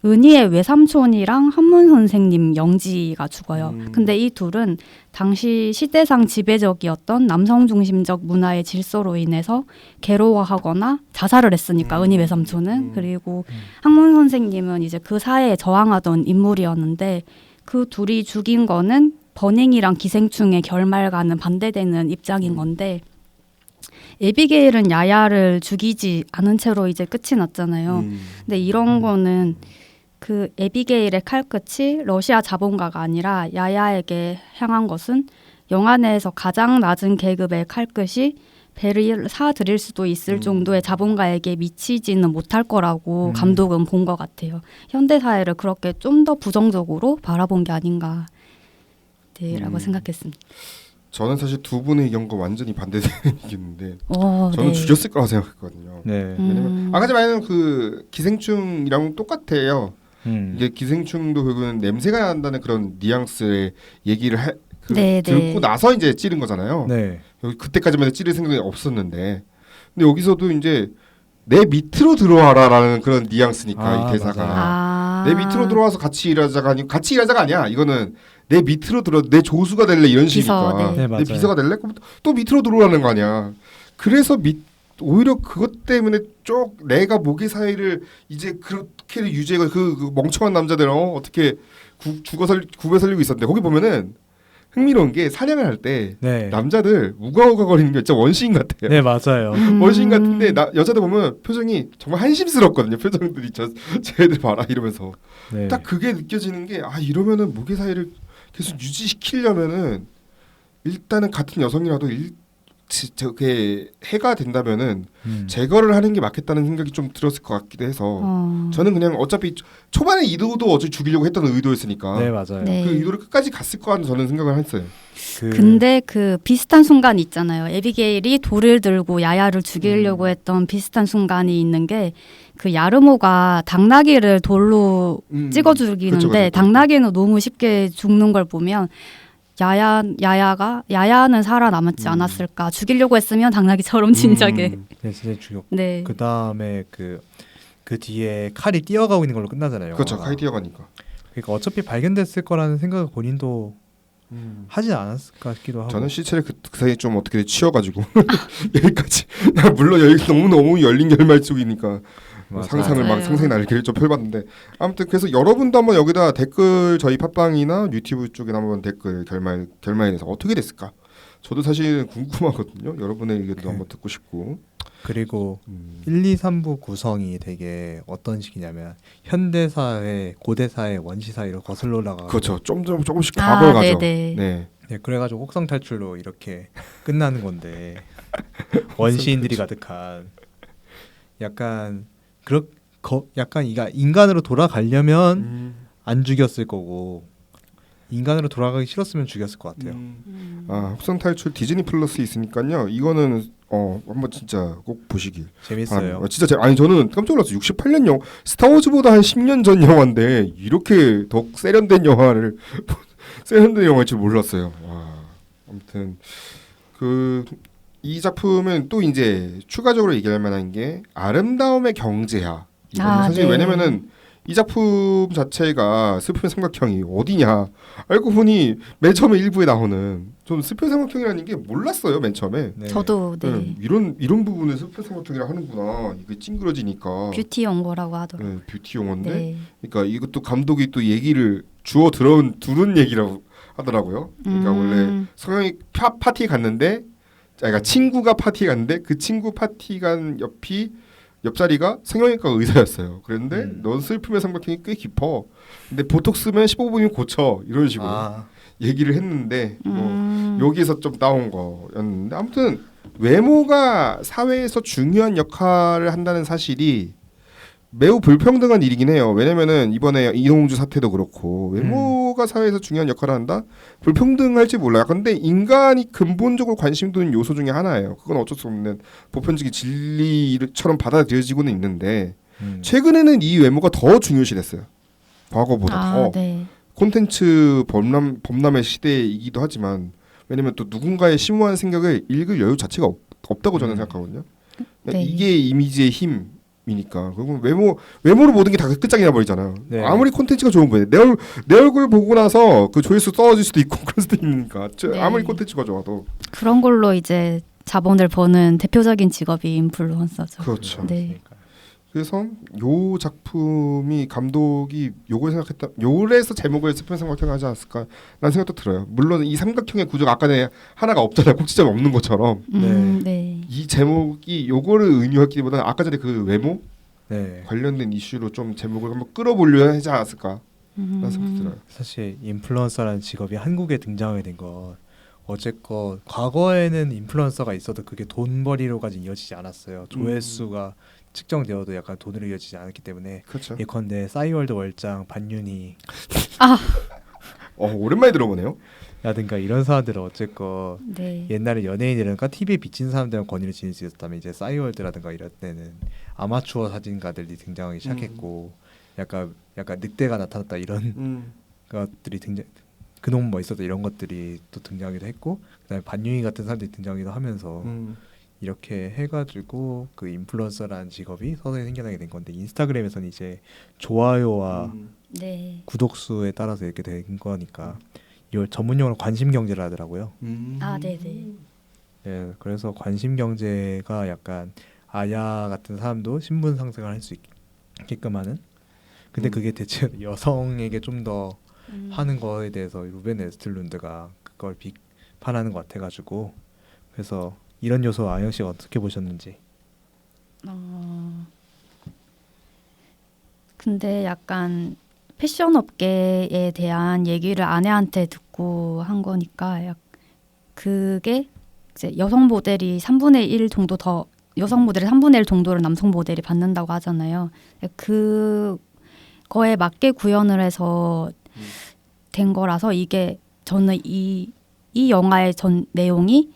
은희의 외삼촌이랑 한문 선생님 영지가 죽어요. 근데 이 둘은 당시 시대상 지배적이었던 남성 중심적 문화의 질서로 인해서 괴로워하거나 자살을 했으니까 은희 외삼촌은 그리고 한문 선생님은 이제 그 사회에 저항하던 인물이었는데 그 둘이 죽인 거는 버닝이랑 기생충의 결말과는 반대되는 입장인 건데 에비게일은 야야를 죽이지 않은 채로 이제 끝이 났잖아요. 근데 이런 거는 그 에비게일의 칼끝이 러시아 자본가가 아니라 야야에게 향한 것은 영화 내에서 가장 낮은 계급의 칼끝이 배를 사드릴 수도 있을 정도의 자본가에게 미치지는 못할 거라고 감독은 본 것 같아요. 현대 사회를 그렇게 좀 더 부정적으로 바라본 게 아닌가 라고 생각했습니다. 저는 사실 두 분의 의견과 완전히 반대되는 의견인데 저는 네. 죽였을 거라고 생각했거든요. 네. 왜냐면 아까 전에 그 기생충이랑 똑같아요. 이게 기생충도 결국은 냄새가 난다는 그런 뉘앙스의 얘기를 듣고 나서 이제 찌른 거잖아요. 네. 여기 그때까지만 해도 찌를 생각이 없었는데, 근데 여기서도 이제 내 밑으로 들어와라라는 그런 뉘앙스니까 이 대사가 내 밑으로 들어와서 같이 일하자가 아니고 같이 일하자가 아니야. 이거는 내 밑으로 들어 내 조수가 될래 이런 식이니까 네, 내 비서가 될래? 그럼 또 밑으로 들어오라는 거 아니야. 그래서 오히려 그것 때문에 쭉 내가 모기 사이를 이제 그렇게 유지해 그 멍청한 남자들 어떻게 구배 살리고 있었는데 거기 보면은 흥미로운 게 사냥을 할 때 네. 남자들 우가우가 거리는 게 진짜 원시인 같아요. 네, 맞아요. 원시인 같은데 여자들 보면 표정이 정말 한심스럽거든요. 표정들이 쟤들 봐라 이러면서 네. 딱 그게 느껴지는 게 이러면은 모기 사이를 계속 유지시키려면은 일단은 같은 여성이라도 저게 해가 된다면은 제거를 하는 게 맞겠다는 생각이 좀 들었을 것 같기도 해서 저는 그냥 어차피 초반에 이도도 어차피 죽이려고 했던 의도였으니까 네, 맞아요. 네. 그 의도를 끝까지 갔을 거라는 저는 생각을 했어요. 근데 그 비슷한 순간이 있잖아요. 에비게일이 돌을 들고 야야를 죽이려고 했던 비슷한 순간이 있는 게 그 야르모가 당나귀를 돌로 찍어 죽이는데 그쵸. 당나귀는 너무 쉽게 죽는 걸 보면 야야는 살아남았지 않았을까. 죽이려고 했으면 당나귀처럼 진작에. 네, 진짜 죽였고. 네. 그 다음에 그 뒤에 칼이 뛰어가고 있는 걸로 끝나잖아요. 그렇죠. 칼이 뛰어가니까. 그러니까 어차피 발견됐을 거라는 생각을 본인도 하지 않았을까 싶기도 하고. 저는 시체를 그 사이에 좀 어떻게 치워가지고 여기까지. 물론 여기 너무 열린 결말 쪽이니까 상상을 맞아요. 막 상상의 날개를 좀 펼봤는데 아무튼 그래서 여러분도 한번 여기다 댓글 저희 팟빵이나 유튜브 쪽에 한번 댓글 결말에 대해서 어떻게 됐을까? 저도 사실 궁금하거든요. 여러분의 의견도 한번 듣고 싶고. 그리고 1, 2, 3부 구성이 되게 어떤 식이냐면 현대사회, 고대사회, 원시사회로 거슬러 올라가고 그렇죠. 조금씩 과거를 가죠. 네네. 네. 네, 그래가지고 혹성 탈출로 이렇게 끝나는 건데 원시인들이 가득한 약간 약간 이가 인간으로 돌아가려면 안 죽였을 거고 인간으로 돌아가기 싫었으면 죽였을 것 같아요. 혹성 탈출 디즈니 플러스 있으니까요. 이거는 한번 진짜 꼭 보시길. 재밌어요. 진짜 아니 저는 깜짝 놀랐어요. 68년 영화 스타워즈보다 한 10년 전 영화인데 이렇게 더 세련된 영화를 세련된 영화일 줄 몰랐어요. 와. 아무튼 이 작품은 또 이제 추가적으로 얘기할 만한 게 아름다움의 경제야. 사실 네. 왜냐면은 이 작품 자체가 슬픔의 삼각형이 어디냐 알고 보니 맨 처음에 일부에 나오는 좀 슬픔의 삼각형이라는 게 몰랐어요. 맨 처음에. 네. 저도 네. 이런 부분을 슬픔의 삼각형이라 하는구나. 이게 찡그러지니까. 뷰티 용어라고 하더라고요. 네, 뷰티 용어인데. 네. 그러니까 이것도 감독이 또 얘기를 두른 얘기라고 하더라고요. 그러니까 원래 성형이 파티에 갔는데, 그러니까 친구가 파티에 갔는데 그 친구 파티 간 옆자리가 성형외과 의사였어요. 그런데 넌 슬픔의 삼각형이 꽤 깊어. 근데 보톡스면 15분이면 고쳐. 이런 식으로 얘기를 했는데 여기에서 좀 나온 거였는데 아무튼 외모가 사회에서 중요한 역할을 한다는 사실이 매우 불평등한 일이긴 해요. 왜냐면은 이번에 이동주 사태도 그렇고 외모가 사회에서 중요한 역할을 한다? 불평등할지 몰라요. 근데 인간이 근본적으로 관심 두는 요소 중에 하나예요. 그건 어쩔 수 없는 보편적인 진리처럼 받아들여지고는 있는데 최근에는 이 외모가 더 중요시됐어요. 과거보다 더. 네. 콘텐츠 범람의 시대이기도 하지만 왜냐면 또 누군가의 심오한 생각을 읽을 여유 자체가 없다고 저는 생각하거든요. 네. 이게 이미지의 힘이니까. 그리고 외모로 모든 게 다 끝장이 나버리잖아요. 네. 아무리 콘텐츠가 좋은 거예요. 내 얼굴 보고 나서 그 조회수 떨어질 수도 있고 그럴 수도 있으니까. 네. 아무리 콘텐츠가 좋아도. 그런 걸로 이제 자본을 버는 대표적인 직업이 인플루언서죠. 그렇죠. 네. 그래서 요 작품이 감독이 요걸 생각했다. 요래서 제목을 슬픈 삼각형 하지 않았을까 라는 생각도 들어요. 물론 이 삼각형의 구조가 아까 전에 하나가 없잖아요. 꼭지점이 없는 것처럼. 네. 이 제목이 요거를 의미했기보다는 아까 전에 그 외모 네. 관련된 이슈로 좀 제목을 한번 끌어보려 하지 않았을까 라는 생각이 들어요. 사실 인플루언서라는 직업이 한국에 등장하게 된 건 어쨌건 과거에는 인플루언서가 있어도 그게 돈벌이로까지 이어지지 않았어요. 조회수가 측정되어도 약간 돈으로 이어지지 않았기 때문에 그렇죠. 예컨대 싸이월드 월장 반윤희 오랜만에 들어보네요. 라든가 이런 사람들은 어쨌건 네. 옛날에 연예인이라든가 TV에 비친 사람들은 권위를 지닐 수 있었다면 이제 싸이월드라든가 이럴 때는 아마추어 사진가들이 등장하기 시작했고 약간 늑대가 나타났다 이런 것들이 그놈 멋있었다 이런 것들이 또 등장하기도 했고 그다음에 반윤희 같은 사람들이 등장하기도 하면서 이렇게 해가지고 그 인플루언서라는 직업이 서서히 생겨나게 된 건데 인스타그램에서는 이제 좋아요와 네. 구독 수에 따라서 이렇게 된 거니까 이걸 전문용어로 관심 경제를 하더라고요. 아, 네네. 네, 그래서 관심 경제가 약간 아야 같은 사람도 신분 상승을 할 수 있게끔 하는. 근데 그게 대체 여성에게 좀 더 하는 거에 대해서 루벤 웨스틀룬드가 그걸 비판하는 것 같아가지고 그래서 이런 요소 아영 씨가 어떻게 보셨는지. 근데 약간 패션 업계에 대한 얘기를 아내한테 듣고 한 거니까 그게 이제 여성 모델이 3분의 1 정도 더 여성 모델의 3분의 1 정도를 남성 모델이 받는다고 하잖아요. 그거에 맞게 구현을 해서 된 거라서 이게 저는 이 영화의 전 내용이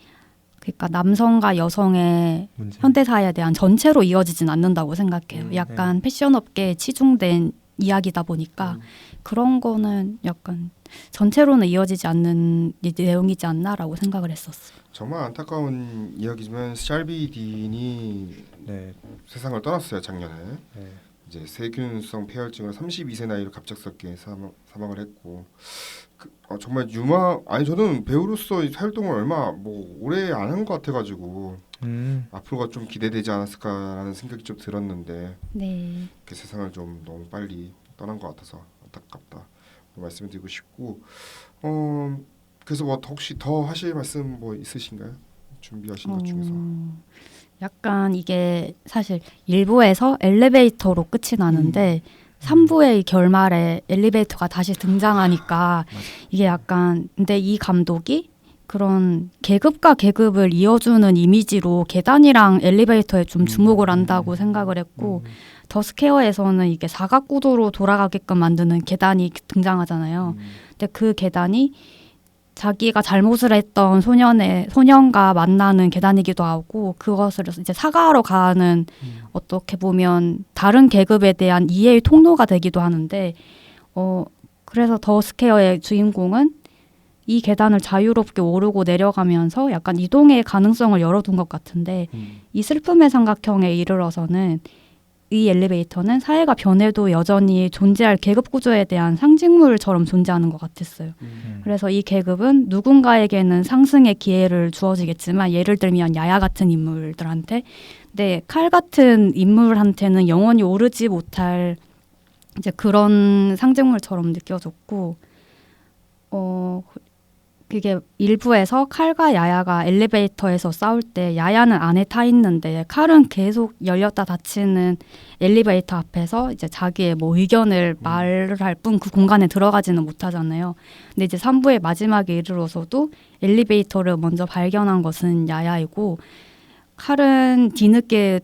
그러니까 남성과 여성의 문제. 현대사에 대한 전체로 이어지진 않는다고 생각해요. 약간 패션업계에 치중된 이야기다 보니까 그런 거는 약간 전체로는 이어지지 않는 내용이지 않나라고 생각을 했었어요. 정말 안타까운 이야기지만 샬비 딘이 네. 세상을 떠났어요. 작년에. 네. 이제 세균성 폐혈증으로 32세 나이로 갑작스럽게 사망을 했고 정말 저는 배우로서 활동을 얼마 오래 안 한 것 같아가지고 앞으로가 좀 기대되지 않았을까라는 생각이 좀 들었는데 네. 그 세상을 좀 너무 빨리 떠난 것 같아서 안타깝다 말씀을 드리고 싶고 그래서 혹시 더 하실 말씀 있으신가요? 준비하신 것 중에서. 약간 이게 사실 1부에서 엘리베이터로 끝이 나는데 3부의 결말에 엘리베이터가 다시 등장하니까 이게 약간 근데 이 감독이 그런 계급과 계급을 이어주는 이미지로 계단이랑 엘리베이터에 좀 주목을 한다고 생각을 했고 더 스퀘어에서는 이게 사각구도로 돌아가게끔 만드는 계단이 등장하잖아요. 근데 그 계단이 자기가 잘못을 했던 소년과 만나는 계단이기도 하고 그것을 이제 사과하러 가는 어떻게 보면 다른 계급에 대한 이해의 통로가 되기도 하는데 그래서 더 스퀘어의 주인공은 이 계단을 자유롭게 오르고 내려가면서 약간 이동의 가능성을 열어둔 것 같은데 이 슬픔의 삼각형에 이르러서는 이 엘리베이터는 사회가 변해도 여전히 존재할 계급 구조에 대한 상징물처럼 존재하는 것 같았어요. 그래서 이 계급은 누군가에게는 상승의 기회를 주어지겠지만 예를 들면 야야 같은 인물들한테 근데 칼 같은 인물한테는 영원히 오르지 못할 이제 그런 상징물처럼 느껴졌고 그게 일부에서 칼과 야야가 엘리베이터에서 싸울 때 야야는 안에 타 있는데 칼은 계속 열렸다 닫히는 엘리베이터 앞에서 이제 자기의 의견을 말을 할 뿐 그 공간에 들어가지는 못하잖아요. 근데 이제 3부의 마지막에 이르러서도 엘리베이터를 먼저 발견한 것은 야야이고 칼은 뒤늦게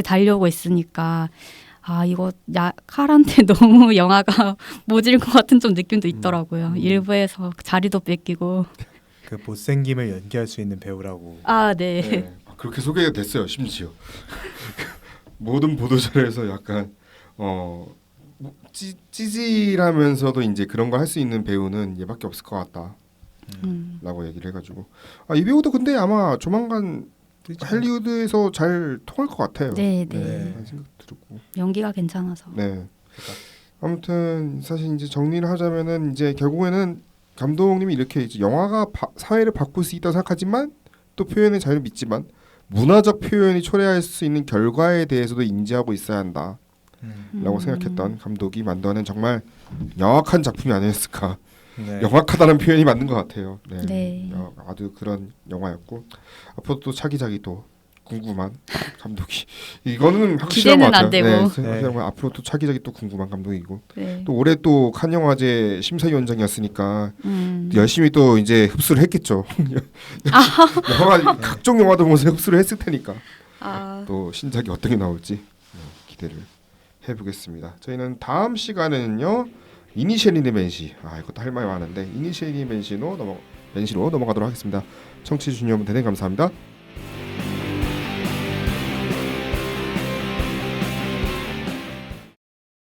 달려오고 있으니까 이거 칼한테 너무 영화가 모질 것 같은 좀 느낌도 있더라고요. 일부에서 자리도 뺏기고. 그 못생김을 연기할 수 있는 배우라고. 네. 네. 그렇게 소개가 됐어요. 심지어 모든 보도자료에서 약간 찌질하면서도 이제 그런 거 할 수 있는 배우는 얘밖에 없을 것 같다라고 얘기를 해가지고 이 배우도 근데 아마 조만간 할리우드에서 잘 통할 것 같아요. 네. 라는 생각 들고 연기가 괜찮아서. 네. 아무튼 사실 이제 정리를 하자면은 이제 결국에는 감독님이 이렇게 이제 영화가 사회를 바꿀 수 있다고 생각하지만 또 표현의 자유를 믿지만 문화적 표현이 초래할 수 있는 결과에 대해서도 인지하고 있어야 한다라고 생각했던 감독이 만들어낸 정말 영악한 작품이 아니었을까. 네. 영악하다는 표현이 맞는 것 같아요. 네. 네. 아주 그런 영화였고 앞으로 또 차기작이 또 궁금한 감독이 이거는 확실한 기대는 것 같아요. 안 되고. 네, 네. 앞으로 또 차기작이 또 궁금한 감독이고 네. 또 올해 또 칸 영화제 심사위원장이었으니까 또 열심히 또 이제 흡수를 했겠죠. 영화 각종 영화도 보면서 흡수를 했을 테니까 또 신작이 어떤 게 나올지 기대를 해보겠습니다. 저희는 다음 시간에는요 이니셜 맨시 이것도 할 말이 많은데 이니셜 맨시로 넘어가도록 하겠습니다. 청취해 주신 여러분 대단히 감사합니다.